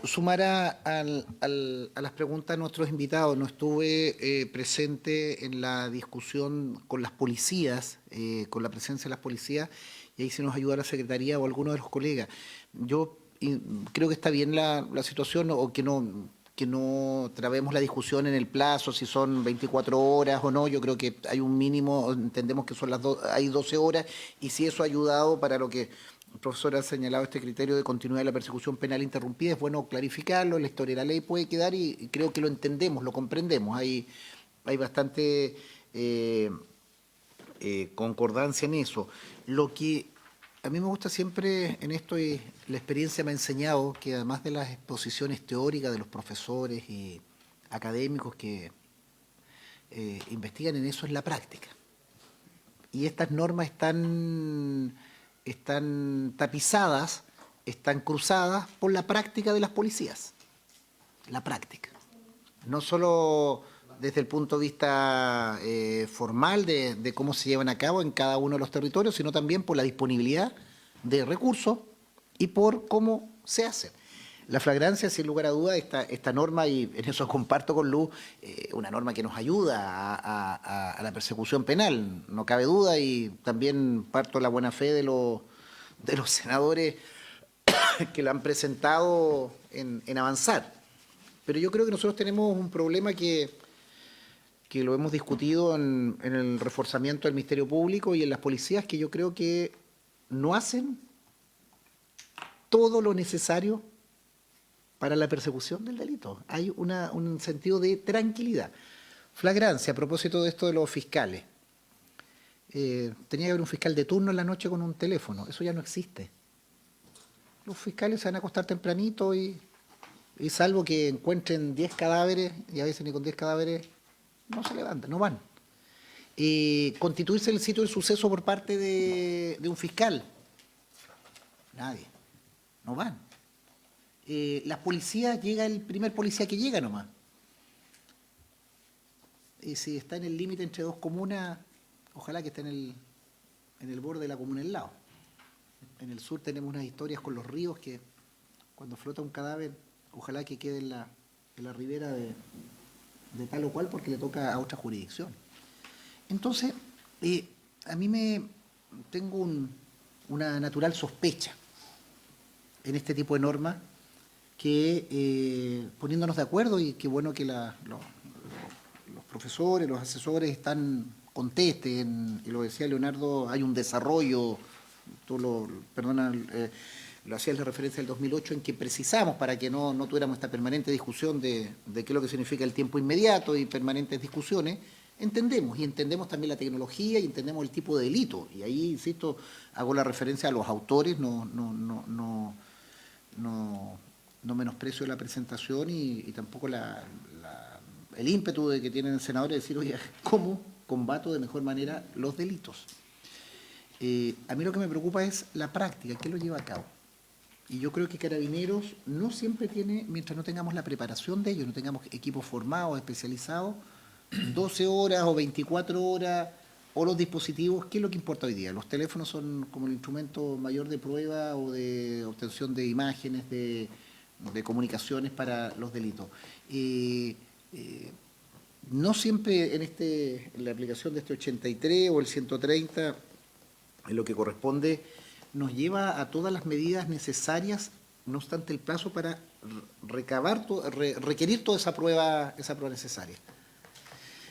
Sumar a las preguntas de nuestros invitados. No estuve presente en la discusión con las policías, con la presencia de las policías, y ahí se nos ayuda la Secretaría o alguno de los colegas. Yo creo que está bien la situación, o que no trabemos la discusión en el plazo, si son 24 horas o no. Yo creo que hay un mínimo, entendemos que son hay 12 horas, y si eso ha ayudado para lo que el profesor ha señalado, este criterio de continuidad de la persecución penal interrumpida, es bueno clarificarlo. La historia de la ley puede quedar, y creo que lo entendemos, lo comprendemos. Hay bastante concordancia en eso. Lo que a mí me gusta siempre en esto, y la experiencia me ha enseñado, que además de las exposiciones teóricas de los profesores y académicos que investigan en eso, es la práctica. Y estas normas están tapizadas, están cruzadas por la práctica de las policías. La práctica. No solo desde el punto de vista formal de cómo se llevan a cabo en cada uno de los territorios, sino también por la disponibilidad de recursos y por cómo se hace. La flagrancia, sin lugar a duda, esta norma, y en eso comparto con Luz, una norma que nos ayuda a la persecución penal, no cabe duda, y también parto de la buena fe de los senadores que la han presentado en avanzar. Pero yo creo que nosotros tenemos un problema que lo hemos discutido en el reforzamiento del Ministerio Público y en las policías, que yo creo que no hacen todo lo necesario para la persecución del delito. Hay un sentido de tranquilidad. Flagrancia, a propósito de esto de los fiscales. Tenía que haber un fiscal de turno en la noche con un teléfono. Eso ya no existe. Los fiscales se van a acostar tempranito y salvo que encuentren 10 cadáveres, y a veces ni con 10 cadáveres no se levantan, no van. Constituirse el sitio del suceso por parte de un fiscal. Nadie. No van. Las policías, llega el primer policía que llega nomás. Y si está en el límite entre dos comunas, ojalá que esté en el borde de la comuna al lado. En el sur tenemos unas historias con los ríos que cuando flota un cadáver, ojalá que quede en la ribera de tal o cual porque le toca a otra jurisdicción. Entonces, a mí tengo una natural sospecha en este tipo de normas que poniéndonos de acuerdo, y qué bueno que los profesores, los asesores contesten, y lo decía Leonardo, hay un desarrollo, lo hacías la referencia del 2008, en que precisamos, para que no tuviéramos esta permanente discusión de qué es lo que significa el tiempo inmediato y permanentes discusiones, entendemos también la tecnología y entendemos el tipo de delito. Y ahí, insisto, hago la referencia a los autores, no menosprecio la presentación y tampoco el ímpetu de que tienen el senador de decir, oye, ¿cómo combato de mejor manera los delitos? A mí lo que me preocupa es la práctica, ¿quién lo lleva a cabo? Y yo creo que Carabineros no siempre tiene, mientras no tengamos la preparación de ellos, no tengamos equipos formados, especializados, 12 horas o 24 horas, o los dispositivos, ¿qué es lo que importa hoy día? Los teléfonos son como el instrumento mayor de prueba o de obtención de imágenes, de comunicaciones para los delitos. No siempre en la aplicación de este 83 o el 130, en lo que corresponde, nos lleva a todas las medidas necesarias, no obstante el plazo, para requerir toda esa prueba necesaria.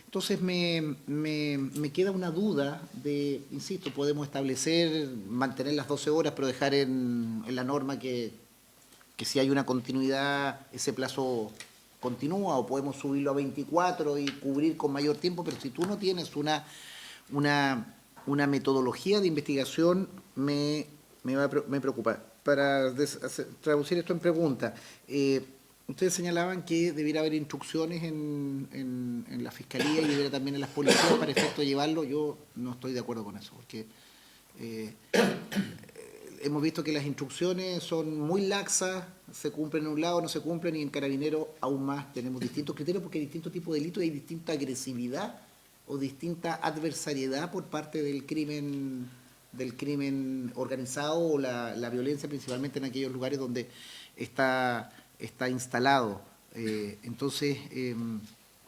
Entonces me queda una duda de, insisto, podemos establecer, mantener las 12 horas, pero dejar en la norma que si hay una continuidad, ese plazo continúa, o podemos subirlo a 24 y cubrir con mayor tiempo, pero si tú no tienes una metodología de investigación, me preocupa. Para traducir esto en pregunta, ustedes señalaban que debiera haber instrucciones en la Fiscalía y debiera también en las policías para efecto de llevarlo. Yo no estoy de acuerdo con eso, porque hemos visto que las instrucciones son muy laxas, se cumplen en un lado, no se cumplen, y en Carabineros aún más tenemos distintos criterios porque hay distintos tipos de delitos y hay distinta agresividad o distinta adversariedad por parte del crimen organizado o la violencia, principalmente en aquellos lugares donde está instalado. Entonces,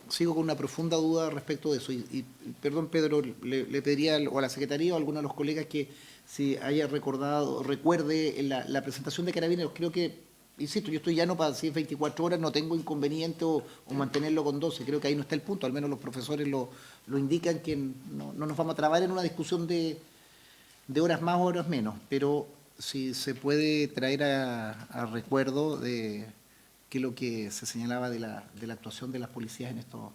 sigo con una profunda duda respecto de eso. Y perdón, Pedro, le pediría o a la Secretaría o a alguno de los colegas que si haya recuerde la presentación de Carabineros. Creo que, insisto, yo estoy llano para decir 24 horas, no tengo inconveniente o mantenerlo con 12. Creo que ahí no está el punto, al menos los profesores lo indican, que no nos vamos a trabar en una discusión de horas más o horas menos, pero si se puede traer a recuerdo de qué es lo que se señalaba de la actuación de las policías en esto.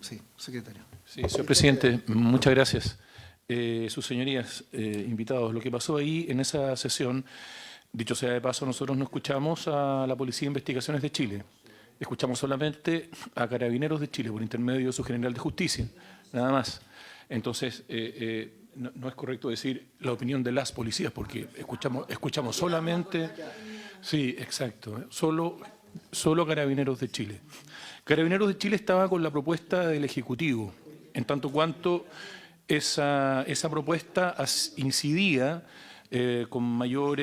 Sí, secretario. Sí, señor presidente, muchas gracias. Sus señorías, invitados, lo que pasó ahí en esa sesión, dicho sea de paso, nosotros no escuchamos a la Policía de Investigaciones de Chile, escuchamos solamente a Carabineros de Chile por intermedio de su general de justicia, nada más. Entonces, no es correcto decir la opinión de las policías, porque escuchamos solamente... Sí, exacto, solo Carabineros de Chile. Carabineros de Chile estaba con la propuesta del Ejecutivo, en tanto cuanto esa propuesta incidía con mayor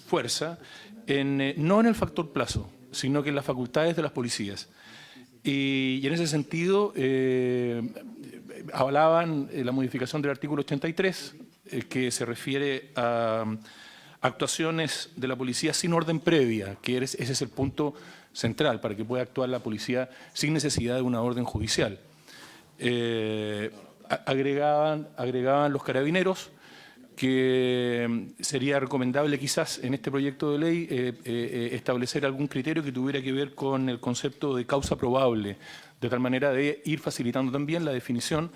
fuerza, no en el factor plazo, sino que en las facultades de las policías. Y en ese sentido, avalaban la modificación del artículo 83, que se refiere a actuaciones de la policía sin orden previa, que ese es el punto central para que pueda actuar la policía sin necesidad de una orden judicial. Agregaban los Carabineros que sería recomendable quizás en este proyecto de ley establecer algún criterio que tuviera que ver con el concepto de causa probable, de tal manera de ir facilitando también la definición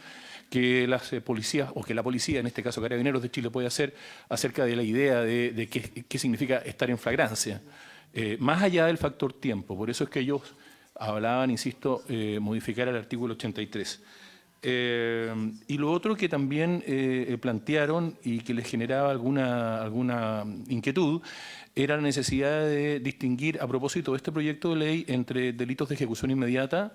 que las policías, o que la policía, en este caso Carabineros de Chile, puede hacer acerca de la idea de qué significa estar en flagrancia, más allá del factor tiempo. Por eso es que ellos hablaban, insisto, modificar el artículo 83. Y lo otro que también plantearon y que les generaba alguna inquietud era la necesidad de distinguir, a propósito de este proyecto de ley, entre delitos de ejecución inmediata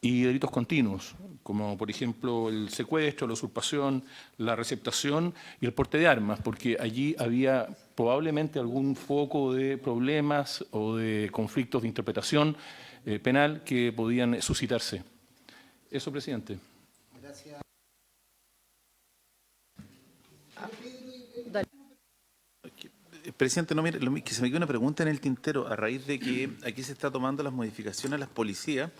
y delitos continuos, como por ejemplo el secuestro, la usurpación, la receptación y el porte de armas, porque allí había probablemente algún foco de problemas o de conflictos de interpretación penal que podían suscitarse. Eso, presidente. Gracias. Presidente, no, mire, que se me quede una pregunta en el tintero a raíz de que aquí se está tomando las modificaciones a las policías.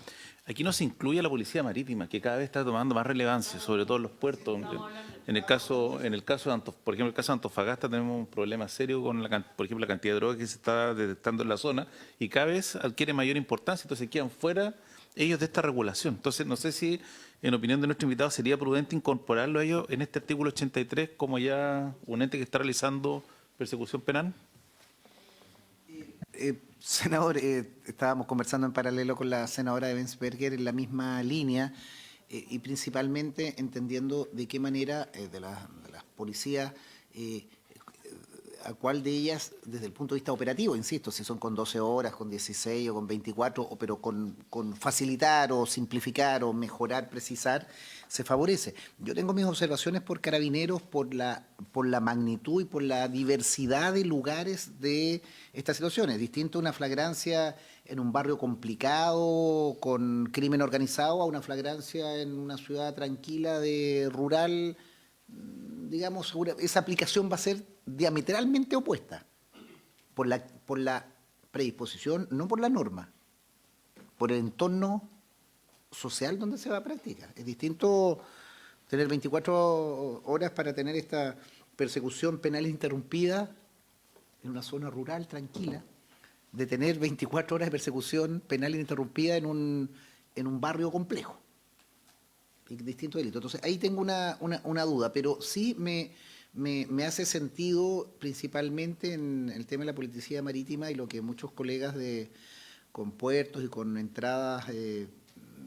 Aquí no se incluye a la policía marítima, que cada vez está tomando más relevancia, sobre todo en los puertos. En el caso de por ejemplo, el caso de Antofagasta tenemos un problema serio con por ejemplo, la cantidad de droga que se está detectando en la zona y cada vez adquiere mayor importancia, entonces quedan fuera ellos de esta regulación. Entonces, no sé si, en opinión de nuestro invitado, sería prudente incorporarlo a ellos en este artículo 83 como ya un ente que está realizando persecución penal. Senador, estábamos conversando en paralelo con la senadora Ebensberger en la misma línea y principalmente entendiendo de qué manera de las policías, a cuál de ellas, desde el punto de vista operativo, insisto, si son con 12 horas, con 16 o con 24, pero con facilitar o simplificar o mejorar, precisar, se favorece. Yo tengo mis observaciones por Carabineros, por la magnitud y por la diversidad de lugares de estas situaciones. Distinto a una flagrancia en un barrio complicado, con crimen organizado, a una flagrancia en una ciudad tranquila de rural. Digamos, esa aplicación va a ser diametralmente opuesta por la predisposición, no por la norma, por el entorno social donde se va a practicar. Es distinto tener 24 horas para tener esta persecución penal interrumpida en una zona rural tranquila, de tener 24 horas de persecución penal ininterrumpida en un barrio complejo. Distinto delito. Entonces, ahí tengo una duda, pero sí me hace sentido principalmente en el tema de la policía marítima y lo que muchos colegas con puertos y con entradas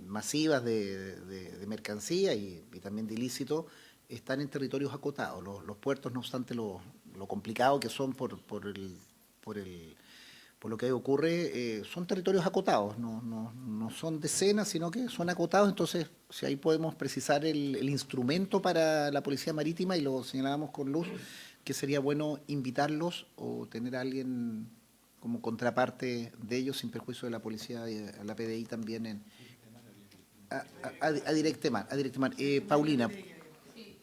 masivas de mercancía y también de ilícito están en territorios acotados. Los puertos, no obstante lo complicado que son por lo que ocurre, son territorios acotados, no son decenas, sino que son acotados. Entonces, si ahí podemos precisar el instrumento para la policía marítima, y lo señalábamos con luz, que sería bueno invitarlos o tener a alguien como contraparte de ellos, sin perjuicio de la policía y a la PDI también, a Directemar. Paulina.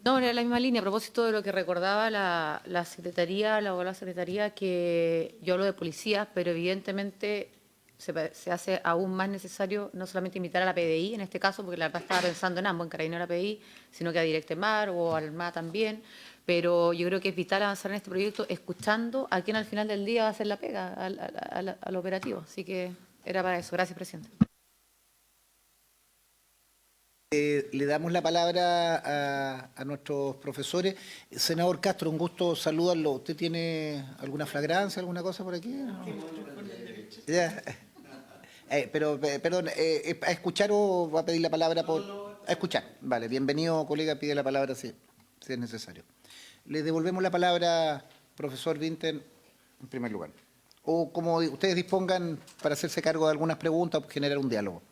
No, era la misma línea, a propósito de lo que recordaba la Secretaría, la abogada Secretaría, que yo hablo de policías, pero evidentemente se hace aún más necesario no solamente invitar a la PDI, en este caso, porque la verdad estaba pensando en ambos, en Carabineros y la PDI, sino que a Directemar o al MA también, pero yo creo que es vital avanzar en este proyecto escuchando a quien al final del día va a hacer la pega, al operativo. Así que era para eso. Gracias, presidente. Le damos la palabra a nuestros profesores. Senador Castro, un gusto saludarlo. ¿Usted tiene alguna flagrancia, alguna cosa por aquí? Ya. Perdón, ¿a escuchar o va a pedir la palabra? A escuchar. Vale, bienvenido, colega, pide la palabra si es necesario. Le devolvemos la palabra, profesor Vinten, en primer lugar. O como ustedes dispongan para hacerse cargo de algunas preguntas o generar un diálogo.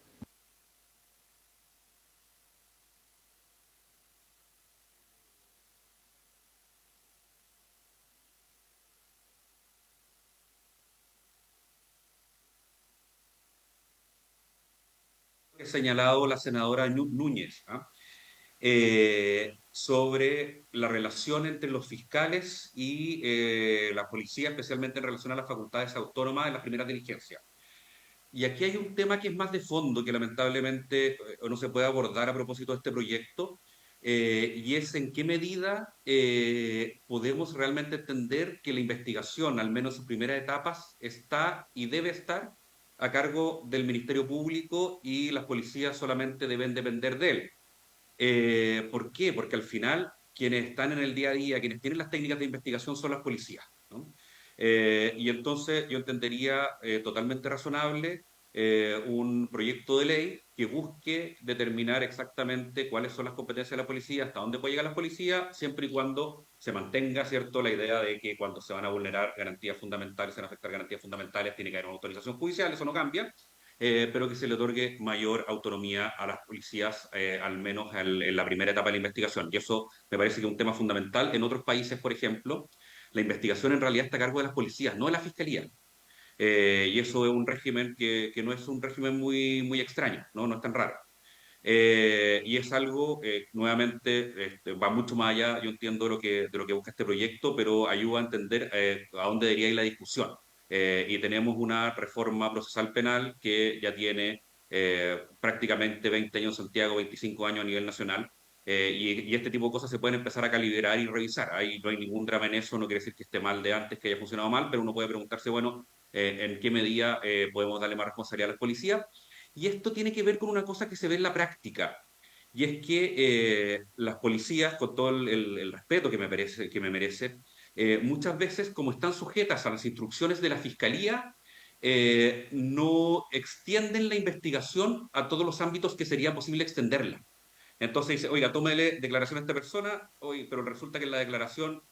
Que ha señalado la senadora Núñez, sobre la relación entre los fiscales y la policía, especialmente en relación a las facultades autónomas de las primeras diligencias. Y aquí hay un tema que es más de fondo, que lamentablemente no se puede abordar a propósito de este proyecto, y es en qué medida podemos realmente entender que la investigación, al menos en primeras etapas, está y debe estar a cargo del Ministerio Público y las policías solamente deben depender de él. ¿Por qué? Porque al final quienes están en el día a día, quienes tienen las técnicas de investigación son las policías, ¿no? Y entonces yo entendería totalmente razonable un proyecto de ley que busque determinar exactamente cuáles son las competencias de la policía, hasta dónde puede llegar la policía, siempre y cuando se mantenga, ¿cierto?, la idea de que cuando se van a vulnerar garantías fundamentales, se van a afectar garantías fundamentales, tiene que haber una autorización judicial, eso no cambia, pero que se le otorgue mayor autonomía a las policías, al menos en la primera etapa de la investigación. Y eso me parece que es un tema fundamental. En otros países, por ejemplo, la investigación en realidad está a cargo de las policías, no de la fiscalía. Y eso es un régimen que no es un régimen muy extraño, ¿no? No es tan raro. Y es algo, nuevamente, va mucho más allá, yo entiendo de lo que busca este proyecto, pero ayuda a entender a dónde debería ir la discusión. Y tenemos una reforma procesal penal que ya tiene prácticamente 20 años en Santiago, 25 años a nivel nacional, y este tipo de cosas se pueden empezar a calibrar y revisar. Ahí no hay ningún drama en eso, no quiere decir que esté mal de antes, que haya funcionado mal, pero uno puede preguntarse, bueno, en qué medida podemos darle más responsabilidad a las policías. Y esto tiene que ver con una cosa que se ve en la práctica, y es que las policías, con todo el respeto que me merecen, muchas veces, como están sujetas a las instrucciones de la Fiscalía, no extienden la investigación a todos los ámbitos que sería posible extenderla. Entonces dice, oiga, tómele declaración a esta persona, oye, pero resulta que en la declaración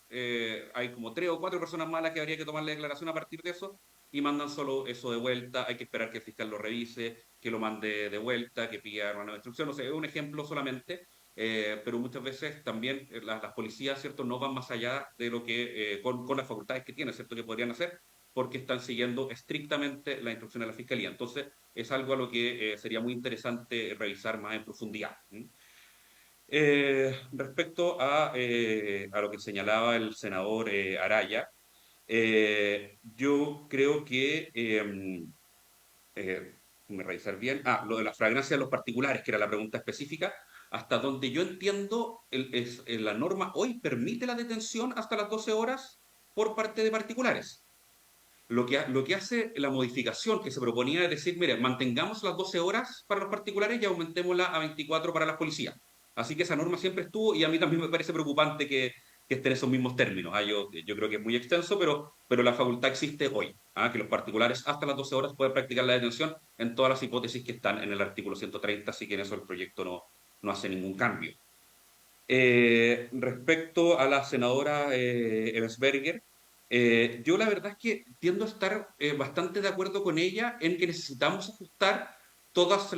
hay como 3 o 4 personas malas que habría que tomarle declaración a partir de eso, y mandan solo eso de vuelta, hay que esperar que el fiscal lo revise, que lo mande de vuelta, que pida una nueva instrucción, no sé, es un ejemplo solamente, pero muchas veces también las policías, ¿cierto?, no van más allá de lo que, con las facultades que tienen, ¿cierto?, que podrían hacer, porque están siguiendo estrictamente la instrucción de la Fiscalía. Entonces, es algo a lo que sería muy interesante revisar más en profundidad. Respecto a lo que señalaba el senador Araya, yo creo que, me revisar bien, lo de la fragancia de los particulares, que era la pregunta específica, hasta donde yo entiendo, la norma hoy permite la detención hasta las 12 horas por parte de particulares. Lo que hace la modificación que se proponía es decir, mire, mantengamos las 12 horas para los particulares y aumentémosla a 24 para las policías. Así que esa norma siempre estuvo, y a mí también me parece preocupante que esté en esos mismos términos. Yo creo que es muy extenso, pero la facultad existe hoy, que los particulares hasta las 12 horas pueden practicar la detención en todas las hipótesis que están en el artículo 130, así que en eso el proyecto no hace ningún cambio. Respecto a la senadora Ebensberger, yo la verdad es que tiendo a estar bastante de acuerdo con ella en que necesitamos ajustar todas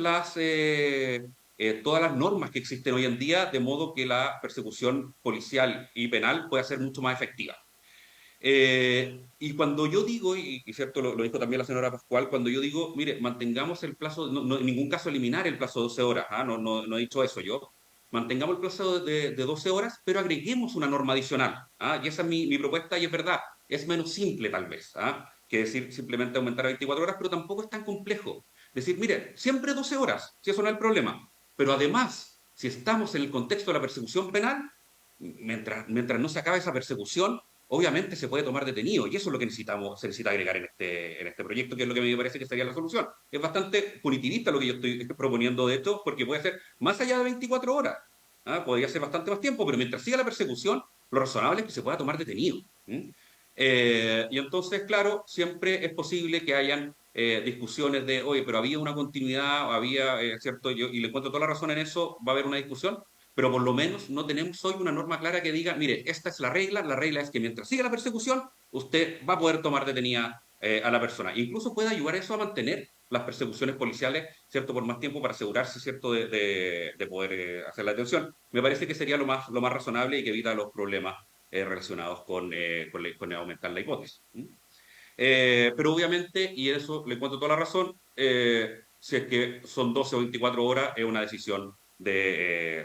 las normas que existen hoy en día, de modo que la persecución policial y penal pueda ser mucho más efectiva. Y cuando yo digo, y cierto, lo dijo también la señora Pascual, cuando yo digo, mire, mantengamos el plazo, en ningún caso eliminar el plazo de 12 horas, no he dicho eso yo, mantengamos el plazo de 12 horas, pero agreguemos una norma adicional, y esa es mi propuesta, y es verdad, es menos simple tal vez, que decir simplemente aumentar a 24 horas, pero tampoco es tan complejo. Decir, mire, siempre 12 horas, si eso no es el problema, pero además, si estamos en el contexto de la persecución penal, mientras no se acabe esa persecución, obviamente se puede tomar detenido, y eso es lo que se necesita agregar en este proyecto, que es lo que me parece que sería la solución. Es bastante punitivista lo que yo estoy proponiendo de esto, porque puede ser más allá de 24 horas, podría ser bastante más tiempo, pero mientras siga la persecución, lo razonable es que se pueda tomar detenido. Y entonces, claro, siempre es posible que hayan discusiones de, oye, pero había una continuidad, había, ¿cierto? Y le encuentro toda la razón en eso, va a haber una discusión, pero por lo menos no tenemos hoy una norma clara que diga, mire, esta es la regla es que mientras siga la persecución, usted va a poder tomar detenida a la persona. Incluso puede ayudar eso a mantener las persecuciones policiales, ¿cierto?, por más tiempo para asegurarse, ¿cierto?, de poder hacer la detención. Me parece que sería lo más razonable y que evita los problemas relacionados con aumentar la hipótesis. Pero obviamente, y eso le encuentro toda la razón, si es que son 12 o 24 horas, es una decisión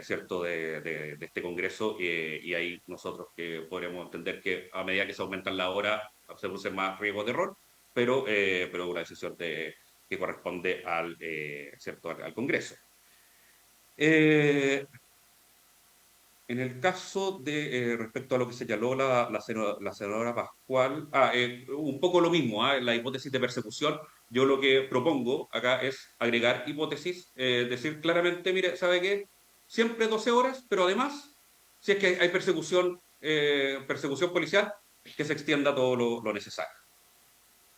¿cierto? De este Congreso, y ahí nosotros que podremos entender que a medida que se aumentan las horas se producen más riesgos de error, pero una decisión que corresponde ¿cierto? Al Congreso. En el caso de respecto a lo que señaló la senadora Pascual, un poco lo mismo, la hipótesis de persecución, yo lo que propongo acá es agregar hipótesis, decir claramente, mire, ¿sabe qué? Siempre 12 horas, pero además, si es que hay persecución policial, que se extienda todo lo necesario.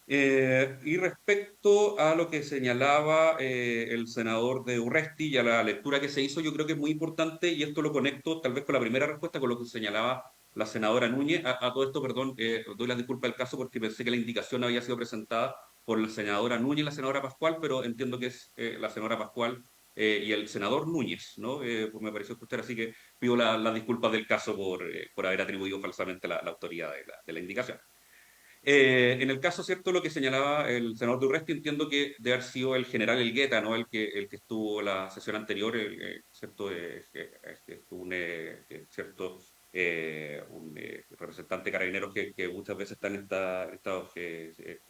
Y respecto a lo que señalaba el senador de Urresti y a la lectura que se hizo, yo creo que es muy importante, y esto lo conecto tal vez con la primera respuesta, con lo que señalaba la senadora Núñez. A todo esto, perdón, doy la disculpa del caso porque pensé que la indicación había sido presentada por la senadora Núñez y la senadora Pascual, pero entiendo que es la senadora Pascual y el senador Núñez, ¿no? Pues me pareció escuchar, así que pido las disculpas del caso por haber atribuido falsamente la autoridad de la indicación. En el caso, ¿cierto? Lo que señalaba el senador Durresti, entiendo que debe haber sido el general Elgueta, ¿no? El que estuvo la sesión anterior, ¿cierto? Que estuvo ¿cierto? Un representante de carabineros que muchas veces está en estos,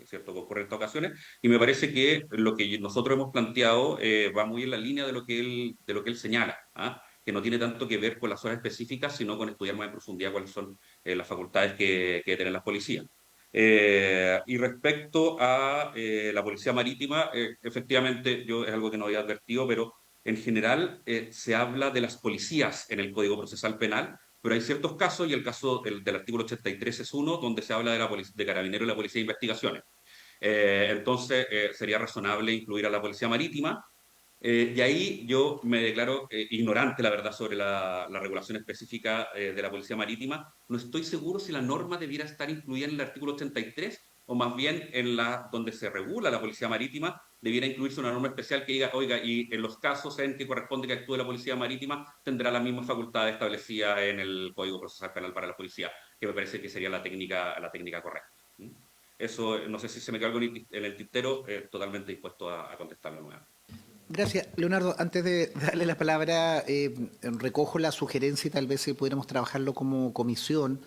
¿cierto? Concurre en estas ocasiones, y me parece que lo que nosotros hemos planteado va muy en la línea de lo que él señala, ¿ah? Que no tiene tanto que ver con las horas específicas, sino con estudiar más en profundidad cuáles son las facultades que tienen las policías. Y respecto a la policía marítima, efectivamente, yo es algo que no había advertido, pero en general se habla de las policías en el Código Procesal Penal, pero hay ciertos casos, y el caso del artículo 83 es uno, donde se habla de Carabineros y la Policía de Investigaciones. Entonces, sería razonable incluir a la policía marítima, y ahí yo me declaro ignorante, la verdad, sobre la regulación específica de la Policía Marítima. No estoy seguro si la norma debiera estar incluida en el artículo 83 o más bien en donde se regula la Policía Marítima, debiera incluirse una norma especial que diga, oiga, y en los casos en que corresponde que actúe la Policía Marítima, tendrá las mismas facultades establecidas en el Código Procesal Penal para la Policía, que me parece que sería la técnica correcta. ¿Mm? Eso, no sé si se me quedó algo en el tintero, totalmente dispuesto a contestarlo nuevamente. Gracias, Leonardo. Antes de darle la palabra, recojo la sugerencia y tal vez si pudiéramos trabajarlo como comisión,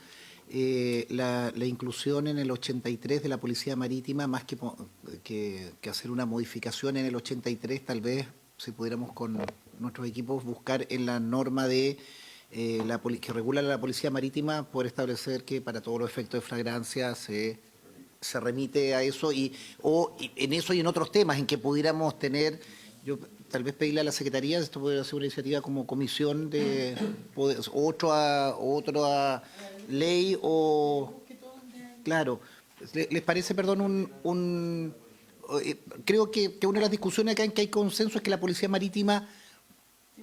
la inclusión en el 83 de la Policía Marítima, más que hacer una modificación en el 83, tal vez si pudiéramos con nuestros equipos buscar en la norma de que regula la Policía Marítima, poder establecer que para todos los efectos de flagrancia se remite a eso o en eso y en otros temas en que pudiéramos tener. Yo tal vez pedirle a la Secretaría, esto puede ser una iniciativa como comisión de otra ley o... Claro. ¿Les parece, perdón, creo que una de las discusiones acá en que hay consenso es que la Policía Marítima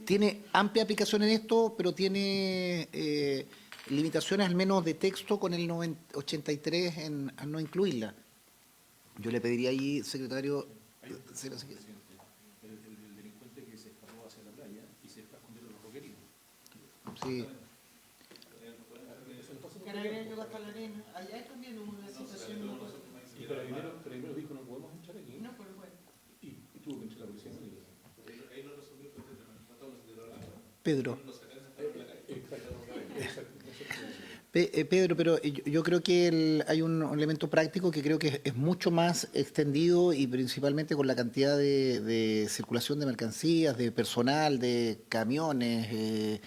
tiene amplia aplicación en esto, pero tiene limitaciones al menos de texto con el 83 al no incluirla. Yo le pediría ahí, secretario... Sí. Y Carabineros dijo no podemos entrar aquí. No, pero bueno. Y tuvo que entrar la policía. Pedro. Pedro, pero yo creo que hay un elemento práctico que creo que es mucho más extendido y principalmente con la cantidad de circulación de mercancías, de personal, de camiones,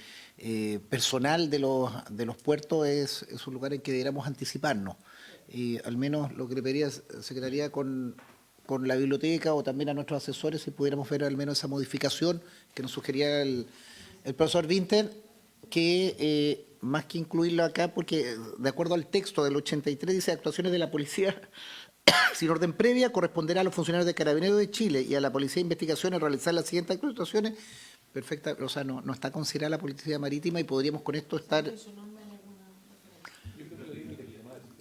personal de los puertos, es un lugar en que deberíamos anticiparnos. Y al menos lo que le pediría, Secretaría, con la biblioteca o también a nuestros asesores, si pudiéramos ver al menos esa modificación que nos sugería el profesor Winter, que más que incluirlo acá, porque de acuerdo al texto del 83 dice actuaciones de la policía sin orden previa corresponderá a los funcionarios de Carabineros de Chile y a la Policía de Investigaciones realizar las siguientes actuaciones. Perfecta, o sea, no está considerada la Policía Marítima y podríamos con esto estar...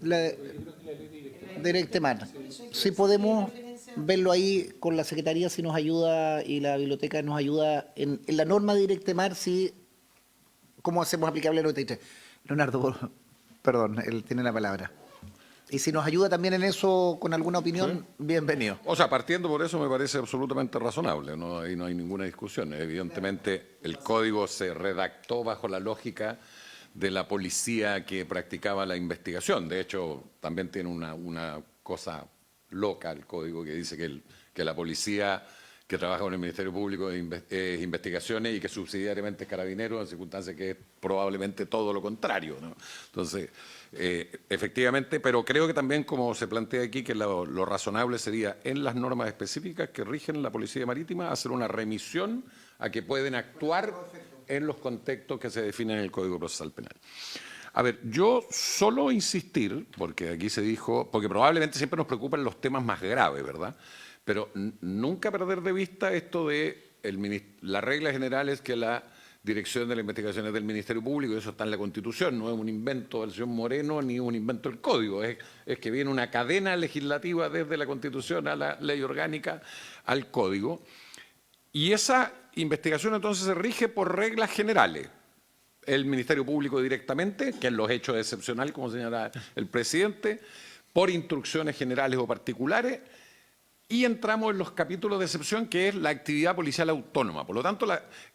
La Directe Mar. Si podemos verlo ahí con la Secretaría, si nos ayuda, y la biblioteca nos ayuda en la norma de Directe Mar, si... ¿Cómo hacemos aplicable el 93? Leonardo, perdón, él tiene la palabra. Y si nos ayuda también en eso con alguna opinión, sí, bienvenido. O sea, partiendo por eso me parece absolutamente razonable, ¿no? Ahí no hay ninguna discusión. Evidentemente, el código se redactó bajo la lógica de la policía que practicaba la investigación. De hecho, también tiene una cosa loca el código que dice que la policía que trabaja con el Ministerio Público de Investigaciones y que subsidiariamente es carabinero, en circunstancias que es probablemente todo lo contrario, ¿no? Entonces, efectivamente, pero creo que también, como se plantea aquí, que lo razonable sería, en las normas específicas que rigen la Policía Marítima, hacer una remisión a que pueden actuar en los contextos que se definen en el Código Procesal Penal. A ver, yo solo insistir, porque aquí se dijo, porque probablemente siempre nos preocupan los temas más graves, ¿verdad? Pero nunca perder de vista esto de la regla general es que la dirección de la investigación es del Ministerio Público, y eso está en la Constitución, no es un invento del señor Moreno ni un invento del Código, es que viene una cadena legislativa desde la Constitución a la ley orgánica al Código, y esa investigación entonces se rige por reglas generales. El Ministerio Público directamente, que en los hechos excepcionales, como señala el presidente, por instrucciones generales o particulares, y entramos en los capítulos de excepción, que es la actividad policial autónoma. Por lo tanto,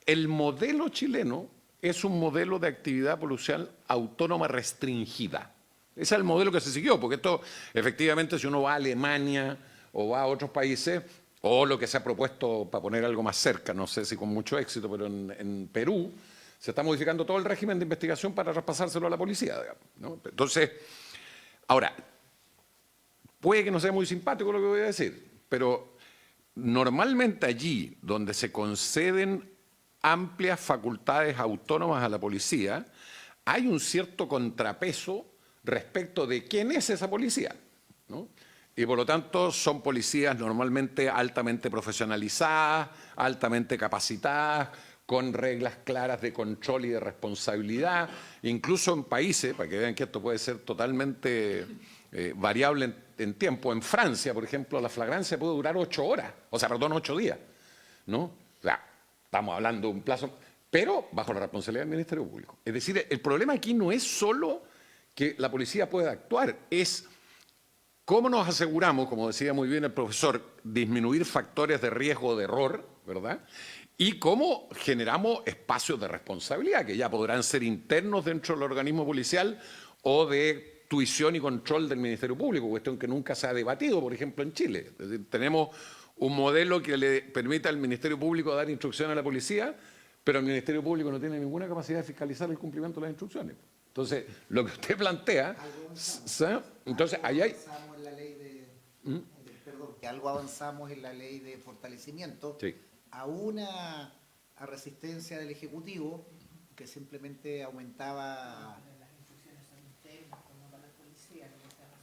el modelo chileno es un modelo de actividad policial autónoma restringida. Ese es el modelo que se siguió, porque esto, efectivamente, si uno va a Alemania o va a otros países, o lo que se ha propuesto, para poner algo más cerca, no sé si con mucho éxito, pero en Perú, se está modificando todo el régimen de investigación para traspasárselo a la policía, digamos, ¿no? Entonces, ahora, puede que no sea muy simpático lo que voy a decir, pero normalmente allí donde se conceden amplias facultades autónomas a la policía, hay un cierto contrapeso respecto de quién es esa policía, ¿no? Y por lo tanto son policías normalmente altamente profesionalizadas, altamente capacitadas, con reglas claras de control y de responsabilidad, incluso en países, para que vean que esto puede ser totalmente variable en tiempo. En Francia, por ejemplo, la flagrancia puede durar 8 días, ¿no? O sea, estamos hablando de un plazo, pero bajo la responsabilidad del Ministerio Público. Es decir, el problema aquí no es solo que la policía pueda actuar, es cómo nos aseguramos, como decía muy bien el profesor, disminuir factores de riesgo de error, ¿verdad? Y cómo generamos espacios de responsabilidad, que ya podrán ser internos dentro del organismo policial o de tuición y control del Ministerio Público, cuestión que nunca se ha debatido, por ejemplo, en Chile. Es decir, tenemos un modelo que le permite al Ministerio Público dar instrucción a la policía, pero el Ministerio Público no tiene ninguna capacidad de fiscalizar el cumplimiento de las instrucciones. Entonces, lo que usted plantea, entonces ahí hay... Que algo avanzamos en la ley de fortalecimiento, Sí. a una resistencia del Ejecutivo que simplemente aumentaba...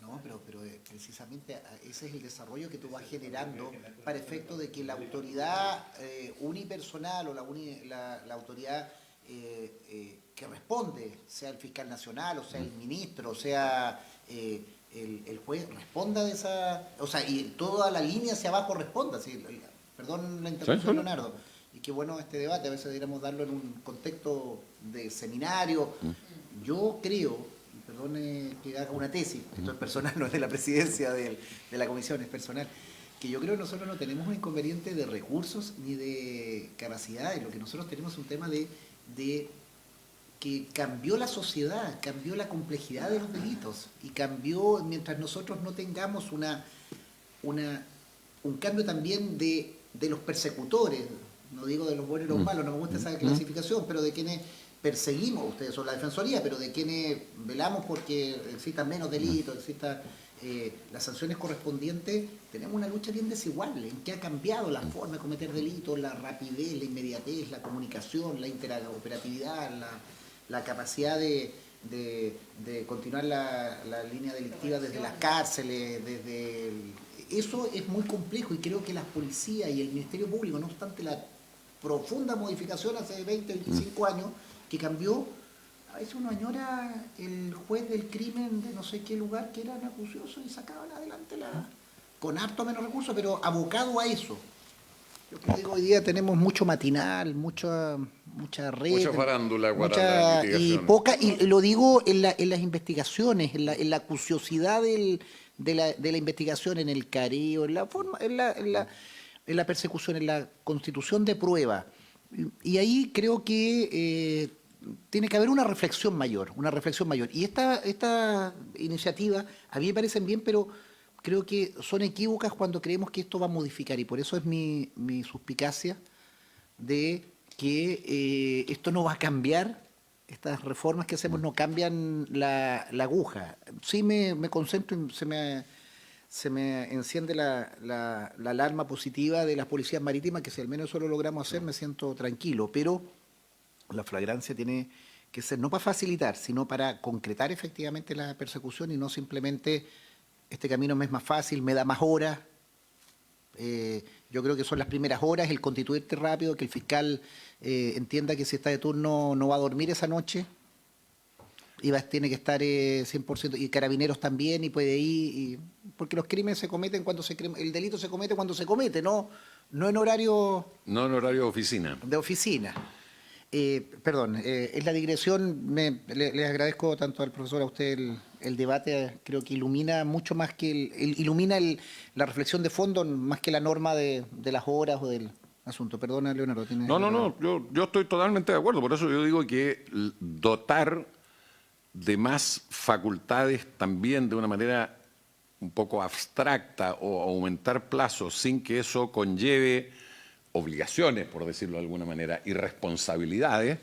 No, pero precisamente ese es el desarrollo que tú vas generando para efecto de que la autoridad unipersonal o la autoridad que responde, sea el fiscal nacional, o sea el ministro, o sea el juez, responda de esa... O sea, y toda la línea hacia abajo responda. ¿Sí? Perdón la interrupción, ¿Sí? Leonardo. Y qué bueno este debate, a veces deberíamos darlo en un contexto de seminario. Yo creo, perdone que haga una tesis, esto es personal, no es de la presidencia de la comisión, es personal, que yo creo que nosotros no tenemos un inconveniente de recursos ni de capacidades. Lo que nosotros tenemos es un tema de que cambió la sociedad, cambió la complejidad de los delitos y cambió, mientras nosotros no tengamos un cambio también de los persecutores, no digo de los buenos y los malos, no me gusta esa clasificación, pero de quienes perseguimos, ustedes son la defensoría, pero de quienes velamos porque existan menos delitos, existan las sanciones correspondientes. Tenemos una lucha bien desigual en que ha cambiado la forma de cometer delitos, la rapidez, la inmediatez, la comunicación, la interoperatividad, la capacidad de continuar la línea delictiva desde las cárceles, eso es muy complejo y creo que las policías y el Ministerio Público, no obstante la profunda modificación hace 20, 25 años, que cambió, a veces uno añora el juez del crimen de no sé qué lugar que eran acuciosos y sacaban adelante con harto menos recursos, pero abocado a eso. Yo creo que hoy día tenemos mucho matinal, mucha red, Mucha farándula para la y litigación. poca, y lo digo en las investigaciones, en la acuciosidad de la investigación, en el careo, en la forma, en la persecución, en la constitución de prueba. Y ahí creo que tiene que haber una reflexión mayor. Y esta iniciativa a mí me parecen bien, pero creo que son equívocas cuando creemos que esto va a modificar. Y por eso es mi suspicacia de que esto no va a cambiar, estas reformas que hacemos no cambian la aguja. Sí me concentro y se me enciende la alarma positiva de las policías marítimas, que si al menos eso lo logramos hacer me siento tranquilo, pero la flagrancia tiene que ser no para facilitar, sino para concretar efectivamente la persecución y no simplemente este camino me es más fácil, me da más horas. Yo creo que son las primeras horas, el constituirte rápido, que el fiscal entienda que si está de turno no va a dormir esa noche, tiene que estar 100%, y carabineros también, y puede ir, porque los crímenes se cometen el delito se comete cuando se comete, no en horario... No en horario de oficina. De oficina. Perdón, es la digresión, les agradezco tanto al profesor, a usted el debate creo que ilumina mucho más que la reflexión de fondo más que la norma de las horas o del asunto. Perdona, Leonardo. No, yo estoy totalmente de acuerdo. Por eso yo digo que dotar de más facultades también de una manera un poco abstracta o aumentar plazos sin que eso conlleve obligaciones, por decirlo de alguna manera, y responsabilidades,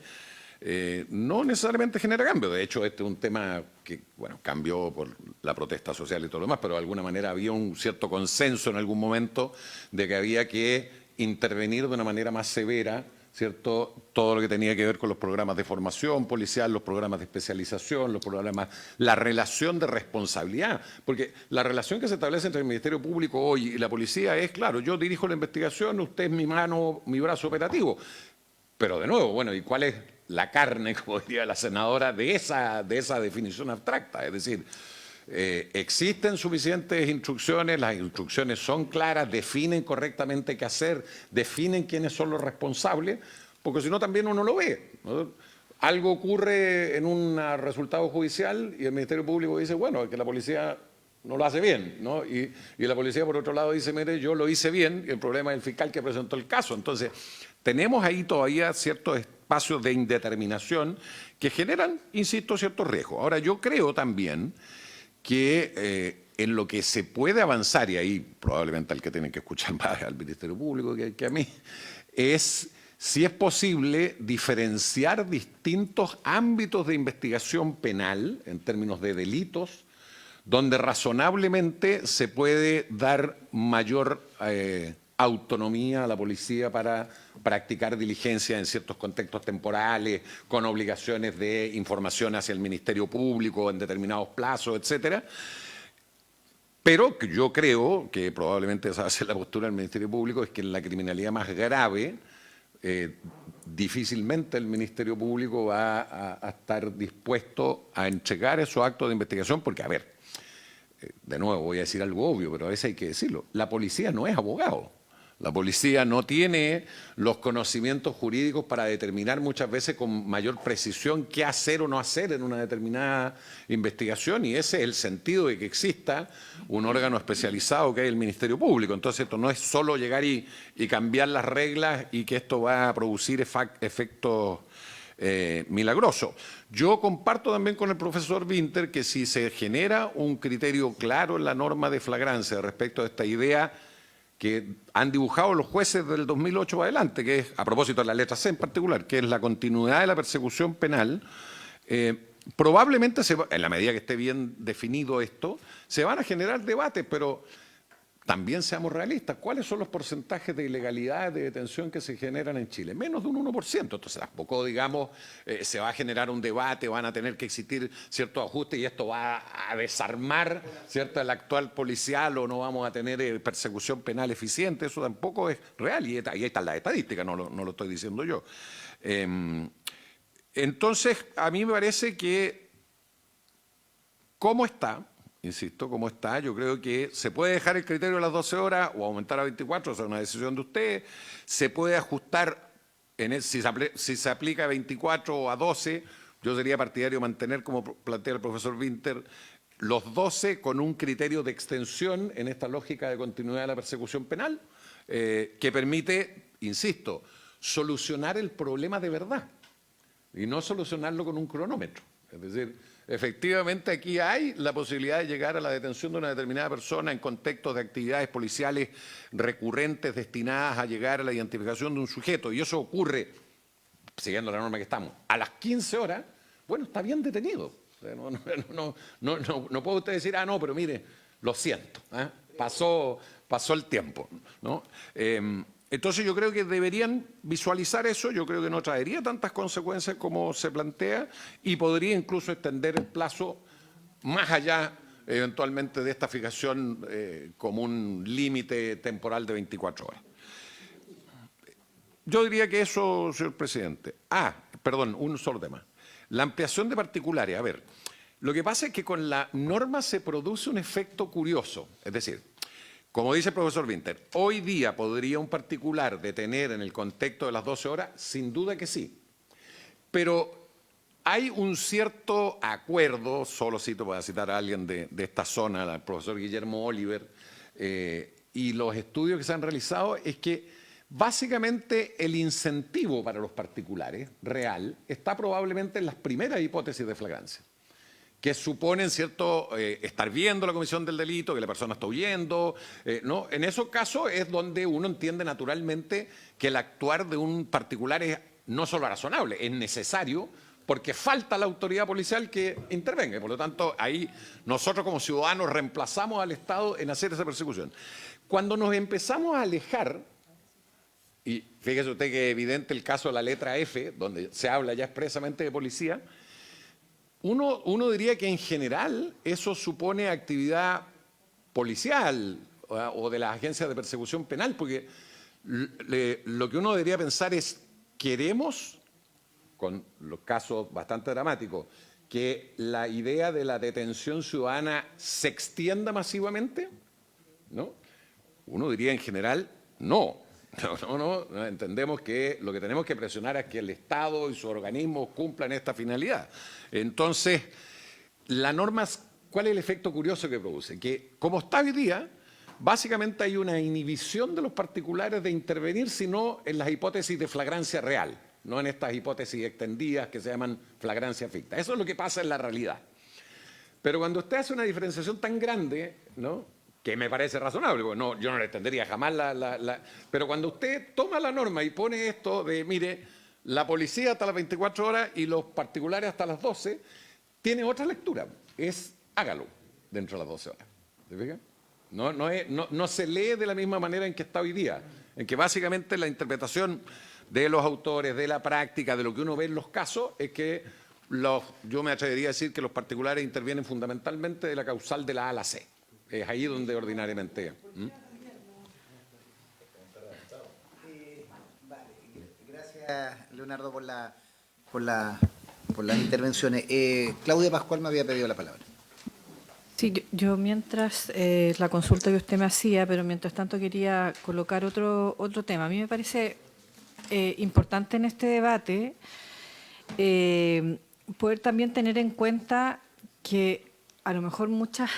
no necesariamente genera cambio. De hecho, este es un tema que, bueno, cambió por la protesta social y todo lo demás, pero de alguna manera había un cierto consenso en algún momento de que había que intervenir de una manera más severa, ¿cierto? Todo lo que tenía que ver con los programas de formación policial, los programas de especialización, los programas, la relación de responsabilidad, porque la relación que se establece entre el Ministerio Público hoy y la policía es, claro, yo dirijo la investigación, usted es mi mano, mi brazo operativo, pero de nuevo, bueno, ¿y cuál es la carne, como diría la senadora, de esa definición abstracta? Es decir, existen suficientes instrucciones, las instrucciones son claras, definen correctamente qué hacer, definen quiénes son los responsables, porque si no también uno lo ve, ¿no? Algo ocurre en un resultado judicial y el Ministerio Público dice, bueno, es que la policía no lo hace bien, ¿no? Y la policía, por otro lado, dice, mire, yo lo hice bien, y el problema es el fiscal que presentó el caso. Entonces, tenemos ahí todavía ciertos espacios de indeterminación que generan, insisto, ciertos riesgos. Ahora, yo creo también que en lo que se puede avanzar, y ahí probablemente al que tienen que escuchar más al Ministerio Público que a mí, es si es posible diferenciar distintos ámbitos de investigación penal en términos de delitos, donde razonablemente se puede dar mayor autonomía a la policía para practicar diligencia en ciertos contextos temporales, con obligaciones de información hacia el Ministerio Público en determinados plazos, etcétera. Pero que yo creo que probablemente esa va a ser la postura del Ministerio Público, es que en la criminalidad más grave difícilmente el Ministerio Público va a estar dispuesto a entregar esos actos de investigación, porque, a ver, de nuevo voy a decir algo obvio, pero a veces hay que decirlo, la policía no es abogado. La policía no tiene los conocimientos jurídicos para determinar muchas veces con mayor precisión qué hacer o no hacer en una determinada investigación, y ese es el sentido de que exista un órgano especializado que es el Ministerio Público. Entonces esto no es solo llegar y cambiar las reglas y que esto va a producir efectos milagrosos. Yo comparto también con el profesor Winter que si se genera un criterio claro en la norma de flagrancia respecto a esta idea que han dibujado los jueces del 2008 para adelante, que es, a propósito de la letra C en particular, que es la continuidad de la persecución penal, probablemente, en la medida que esté bien definido esto, se van a generar debates, pero también seamos realistas. ¿Cuáles son los porcentajes de ilegalidad de detención que se generan en Chile? Menos de un 1%. Entonces tampoco, digamos, se va a generar un debate, van a tener que existir ciertos ajustes y esto va a desarmar, ¿cierto?, el actual policial, o no vamos a tener persecución penal eficiente. Eso tampoco es real y ahí están las estadísticas, no lo estoy diciendo yo. Entonces, a mí me parece que, ¿cómo está? Insisto, como está, yo creo que se puede dejar el criterio de las 12 horas o aumentar a 24, o sea, una decisión de usted. Se puede ajustar, si se aplica a 24 o a 12, yo sería partidario de mantener, como plantea el profesor Winter, los 12 con un criterio de extensión en esta lógica de continuidad de la persecución penal, que permite, insisto, solucionar el problema de verdad y no solucionarlo con un cronómetro. Es decir, efectivamente aquí hay la posibilidad de llegar a la detención de una determinada persona en contextos de actividades policiales recurrentes destinadas a llegar a la identificación de un sujeto, y eso ocurre, siguiendo la norma que estamos, a las 15 horas, bueno, está bien detenido. O sea, no puede usted decir, no, pero mire, lo siento, pasó el tiempo, ¿no? Entonces yo creo que deberían visualizar eso, yo creo que no traería tantas consecuencias como se plantea y podría incluso extender el plazo más allá eventualmente de esta fijación como un límite temporal de 24 horas. Yo diría que eso, señor presidente. Perdón, un solo tema. La ampliación de particulares. A ver, lo que pasa es que con la norma se produce un efecto curioso, es decir, como dice el profesor Winter, hoy día podría un particular detener en el contexto de las 12 horas, sin duda que sí. Pero hay un cierto acuerdo, solo voy a citar a alguien de esta zona, el profesor Guillermo Oliver, y los estudios que se han realizado, es que básicamente el incentivo para los particulares real está probablemente en las primeras hipótesis de flagrancia, que suponen, ¿cierto?, estar viendo la comisión del delito, que la persona está huyendo, ¿no? En esos casos es donde uno entiende naturalmente que el actuar de un particular es no solo razonable, es necesario, porque falta la autoridad policial que intervenga. Por lo tanto, ahí nosotros como ciudadanos reemplazamos al Estado en hacer esa persecución. Cuando nos empezamos a alejar, y fíjese usted que es evidente el caso de la letra F, donde se habla ya expresamente de policía, uno diría que en general eso supone actividad policial o de las agencias de persecución penal, porque lo que uno debería pensar es, ¿queremos, con los casos bastante dramáticos, que la idea de la detención ciudadana se extienda masivamente? ¿No? Uno diría en general, no. No, entendemos que lo que tenemos que presionar es que el Estado y sus organismos cumplan esta finalidad. Entonces, la norma, ¿cuál es el efecto curioso que produce? Que como está hoy día, básicamente hay una inhibición de los particulares de intervenir, sino en las hipótesis de flagrancia real, no en estas hipótesis extendidas que se llaman flagrancia ficta. Eso es lo que pasa en la realidad. Pero cuando usted hace una diferenciación tan grande, ¿no?, que me parece razonable, porque no, yo no le entendería jamás Pero cuando usted toma la norma y pone esto de, mire, la policía hasta las 24 horas y los particulares hasta las 12, tiene otra lectura. Es hágalo dentro de las 12 horas. ¿Se fija? No se lee de la misma manera en que está hoy día, en que básicamente la interpretación de los autores, de la práctica, de lo que uno ve en los casos, es que yo me atrevería a decir que los particulares intervienen fundamentalmente de la causal de la A a la C. Es ahí donde ordinariamente. Gracias, Leonardo, por las intervenciones. Claudia Pascual me había pedido la palabra. Sí, yo mientras la consulta que usted me hacía, pero mientras tanto quería colocar otro tema. A mí me parece importante en este debate poder también tener en cuenta que a lo mejor muchas...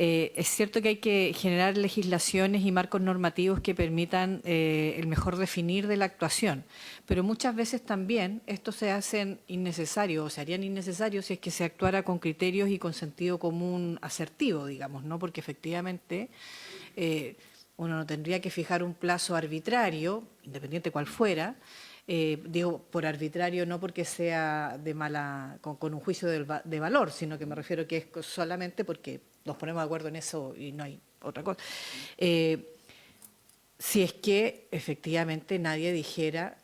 es cierto que hay que generar legislaciones y marcos normativos que permitan el mejor definir de la actuación, pero muchas veces también estos se hacen innecesarios o se harían innecesarios si es que se actuara con criterios y con sentido común asertivo, digamos, ¿no? Porque efectivamente uno no tendría que fijar un plazo arbitrario, independiente cual fuera. Digo por arbitrario no porque sea de con un juicio de valor, sino que me refiero que es solamente porque nos ponemos de acuerdo en eso y no hay otra cosa. Si es que efectivamente nadie dijera,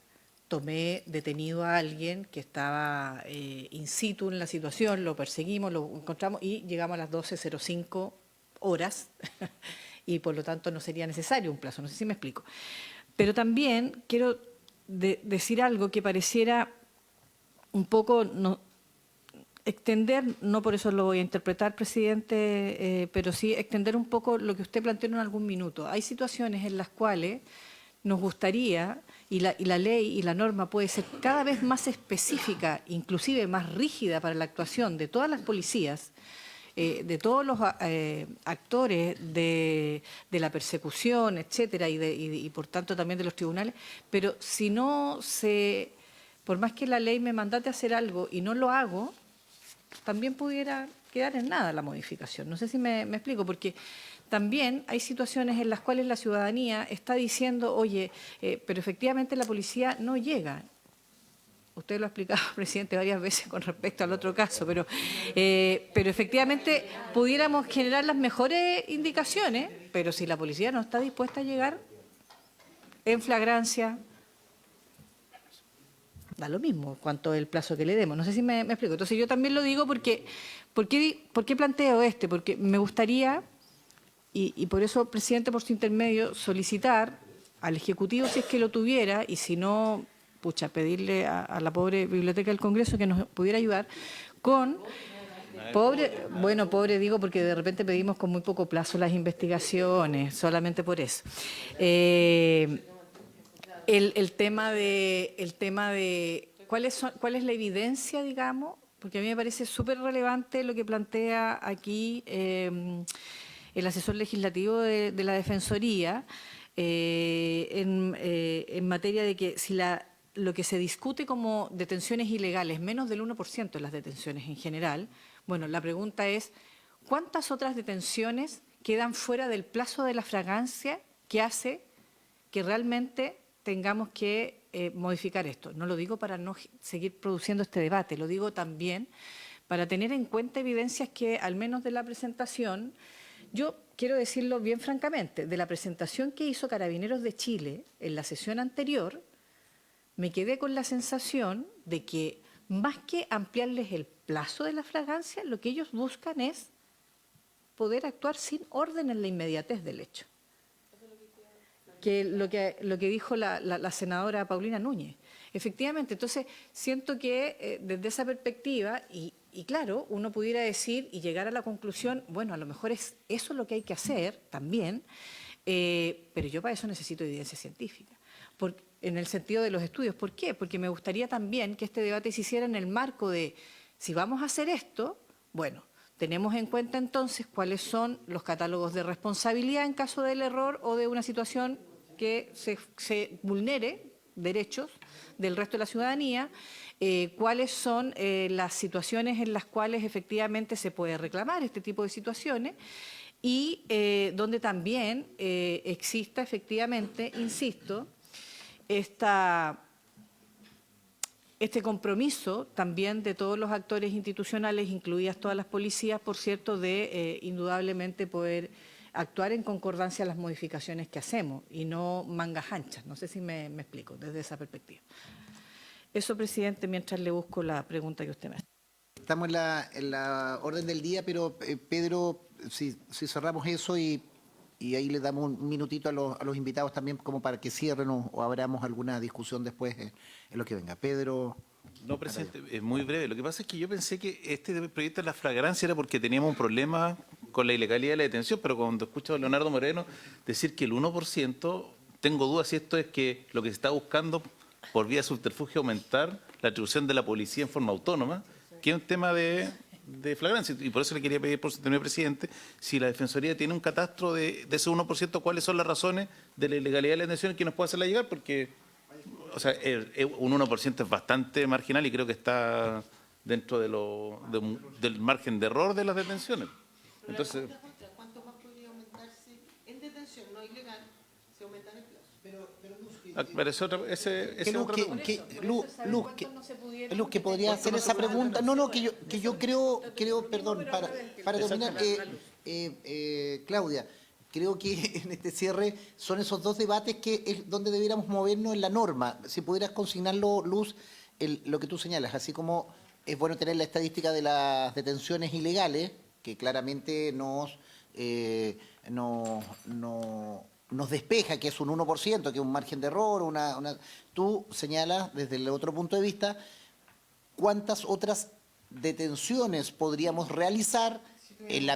tomé detenido a alguien que estaba in situ en la situación, lo perseguimos, lo encontramos y llegamos a las 12:05 horas y por lo tanto no sería necesario un plazo, no sé si me explico. Pero también quiero decir algo que pareciera un poco extender, no por eso lo voy a interpretar, presidente, pero sí extender un poco lo que usted planteó en algún minuto. Hay situaciones en las cuales nos gustaría, y la ley y la norma puede ser cada vez más específica, inclusive más rígida para la actuación de todas las policías, de todos los actores de la persecución, etcétera, y por tanto también de los tribunales, pero si no por más que la ley me mandate hacer algo y no lo hago, también pudiera quedar en nada la modificación. No sé si me explico, porque también hay situaciones en las cuales la ciudadanía está diciendo, oye, pero efectivamente la policía no llega. Usted lo ha explicado, presidente, varias veces con respecto al otro caso, pero efectivamente pudiéramos generar las mejores indicaciones, pero si la policía no está dispuesta a llegar en flagrancia, da lo mismo cuánto es el plazo que le demos. No sé si me explico. Entonces yo también lo digo porque, ¿por qué planteo Porque me gustaría, y por eso, presidente, por su intermedio, solicitar al Ejecutivo, si es que lo tuviera, y si no, pedirle a la pobre Biblioteca del Congreso que nos pudiera ayudar con... Pobre digo porque de repente pedimos con muy poco plazo las investigaciones, solamente por eso. El tema de ¿cuál es la evidencia, digamos? Porque a mí me parece súper relevante lo que plantea aquí el asesor legislativo de la Defensoría en materia de que si lo que se discute como detenciones ilegales, menos del 1% de las detenciones en general, bueno, la pregunta es, ¿cuántas otras detenciones quedan fuera del plazo de la flagrancia que hace que realmente tengamos que modificar esto? No lo digo para no seguir produciendo este debate, lo digo también para tener en cuenta evidencias que, al menos de la presentación, yo quiero decirlo bien francamente, de la presentación que hizo Carabineros de Chile en la sesión anterior, me quedé con la sensación de que más que ampliarles el plazo de la flagrancia, lo que ellos buscan es poder actuar sin orden en la inmediatez del hecho. Que lo que dijo la senadora Paulina Núñez. Efectivamente, entonces siento que desde esa perspectiva, y claro, uno pudiera decir y llegar a la conclusión, bueno, a lo mejor eso es lo que hay que hacer también, pero yo para eso necesito evidencia científica, en el sentido de los estudios. ¿Por qué? Porque me gustaría también que este debate se hiciera en el marco de, si vamos a hacer esto, bueno, tenemos en cuenta entonces cuáles son los catálogos de responsabilidad en caso del error o de una situación que se vulnere derechos del resto de la ciudadanía, cuáles son las situaciones en las cuales efectivamente se puede reclamar este tipo de situaciones y donde también exista efectivamente, insisto, este compromiso también de todos los actores institucionales, incluidas todas las policías, por cierto, de indudablemente poder actuar en concordancia a las modificaciones que hacemos y no mangas anchas. No sé si me explico desde esa perspectiva. Eso, presidente, mientras le busco la pregunta que usted me hace. Estamos en la orden del día, pero Pedro, si cerramos eso y ahí le damos un minutito a los invitados también como para que cierren o abramos alguna discusión después en lo que venga. Pedro. No, presidente, es muy breve. Lo que pasa es que yo pensé que este proyecto de la flagrancia era porque teníamos un problema con la ilegalidad de la detención, pero cuando escucho a Leonardo Moreno decir que el 1%, tengo dudas si esto es que lo que se está buscando por vía de subterfugio aumentar la atribución de la policía en forma autónoma, que es un tema de flagrancia. Y por eso le quería pedir, por su presidente, si la Defensoría tiene un catastro de ese 1%, cuáles son las razones de la ilegalidad de la detención que nos puede hacerla llegar, porque o sea, un 1% es bastante marginal y creo que está dentro del margen de error de las detenciones. Entonces, ¿cuánto más podría aumentarse en detención no ilegal si aumentan el plazo? Luz, que podría hacer esa pregunta. No, que yo creo, perdón, para terminar, Claudia, creo que en este cierre son esos dos debates que es donde debiéramos movernos en la norma. Si pudieras consignarlo, Luz, lo que tú señalas, así como es bueno tener la estadística de las detenciones ilegales, que claramente nos despeja que es un 1%, que es un margen de error. Tú señalas desde el otro punto de vista cuántas otras detenciones podríamos realizar en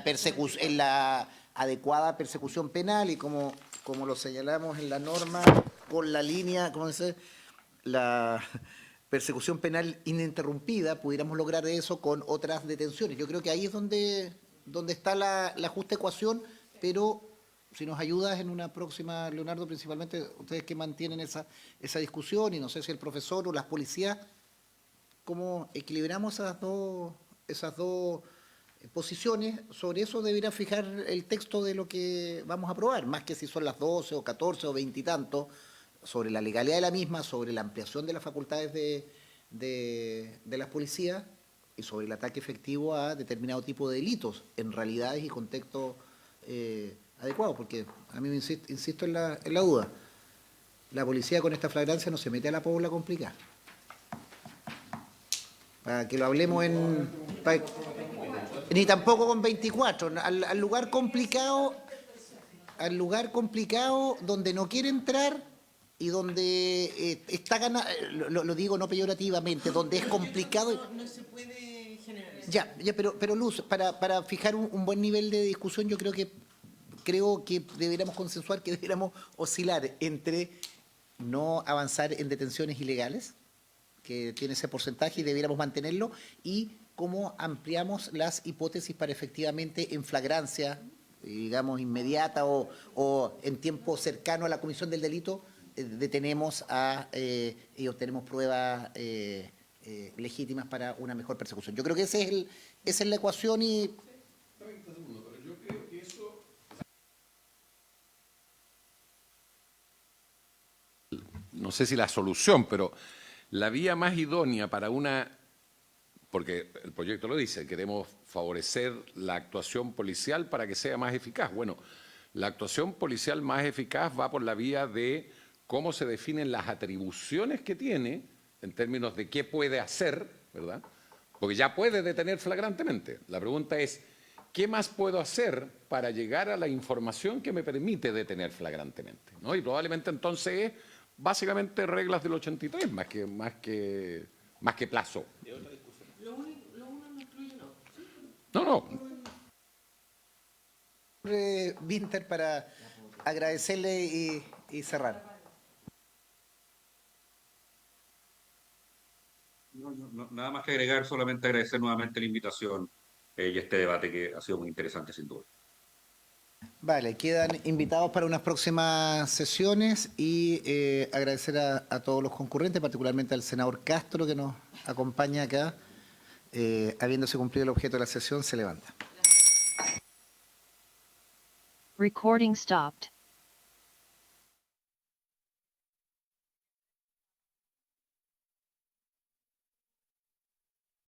la adecuada persecución penal y como lo señalamos en la norma con la línea, ¿cómo dice? La persecución penal ininterrumpida, pudiéramos lograr eso con otras detenciones. Yo creo que ahí es donde está la justa ecuación, pero si nos ayudas en una próxima, Leonardo, principalmente ustedes que mantienen esa discusión, y no sé si el profesor o las policías, ¿cómo equilibramos esas dos posiciones? Sobre eso debería fijar el texto de lo que vamos a aprobar, más que si son las 12 o 14 o 20 y tanto, sobre la legalidad de la misma, sobre la ampliación de las facultades de las policías y sobre el ataque efectivo a determinado tipo de delitos en realidades y contextos adecuados, porque a mí me insisto en la duda. La policía con esta flagrancia no se mete a la pobla complicada. Para que lo hablemos ni tampoco con 24, al lugar complicado donde no quiere entrar y donde está ganando, lo digo no peyorativamente, donde es complicado. No se puede generalizar. Ya, pero Luz, para fijar un buen nivel de discusión, yo creo que deberíamos consensuar que deberíamos oscilar entre no avanzar en detenciones ilegales, que tiene ese porcentaje y debiéramos mantenerlo, y cómo ampliamos las hipótesis para efectivamente en flagrancia, digamos, inmediata o en tiempo cercano a la comisión del delito, detenemos y obtenemos pruebas legítimas para una mejor persecución. Yo creo que esa es la ecuación y... No sé si la solución, pero la vía más idónea para porque el proyecto lo dice, queremos favorecer la actuación policial para que sea más eficaz. Bueno, la actuación policial más eficaz va por la vía de cómo se definen las atribuciones que tiene en términos de qué puede hacer, ¿verdad? Porque ya puede detener flagrantemente. La pregunta es, ¿qué más puedo hacer para llegar a la información que me permite detener flagrantemente, ¿no? Y probablemente entonces es básicamente reglas del 83 más que plazo. No. Winter, para agradecerle y cerrar. Nada más que agregar, solamente agradecer nuevamente la invitación y este debate que ha sido muy interesante sin duda. Vale, quedan invitados para unas próximas sesiones y agradecer a todos los concurrentes, particularmente al senador Castro que nos acompaña acá. Habiéndose cumplido el objeto de la sesión, se levanta. Recording stopped.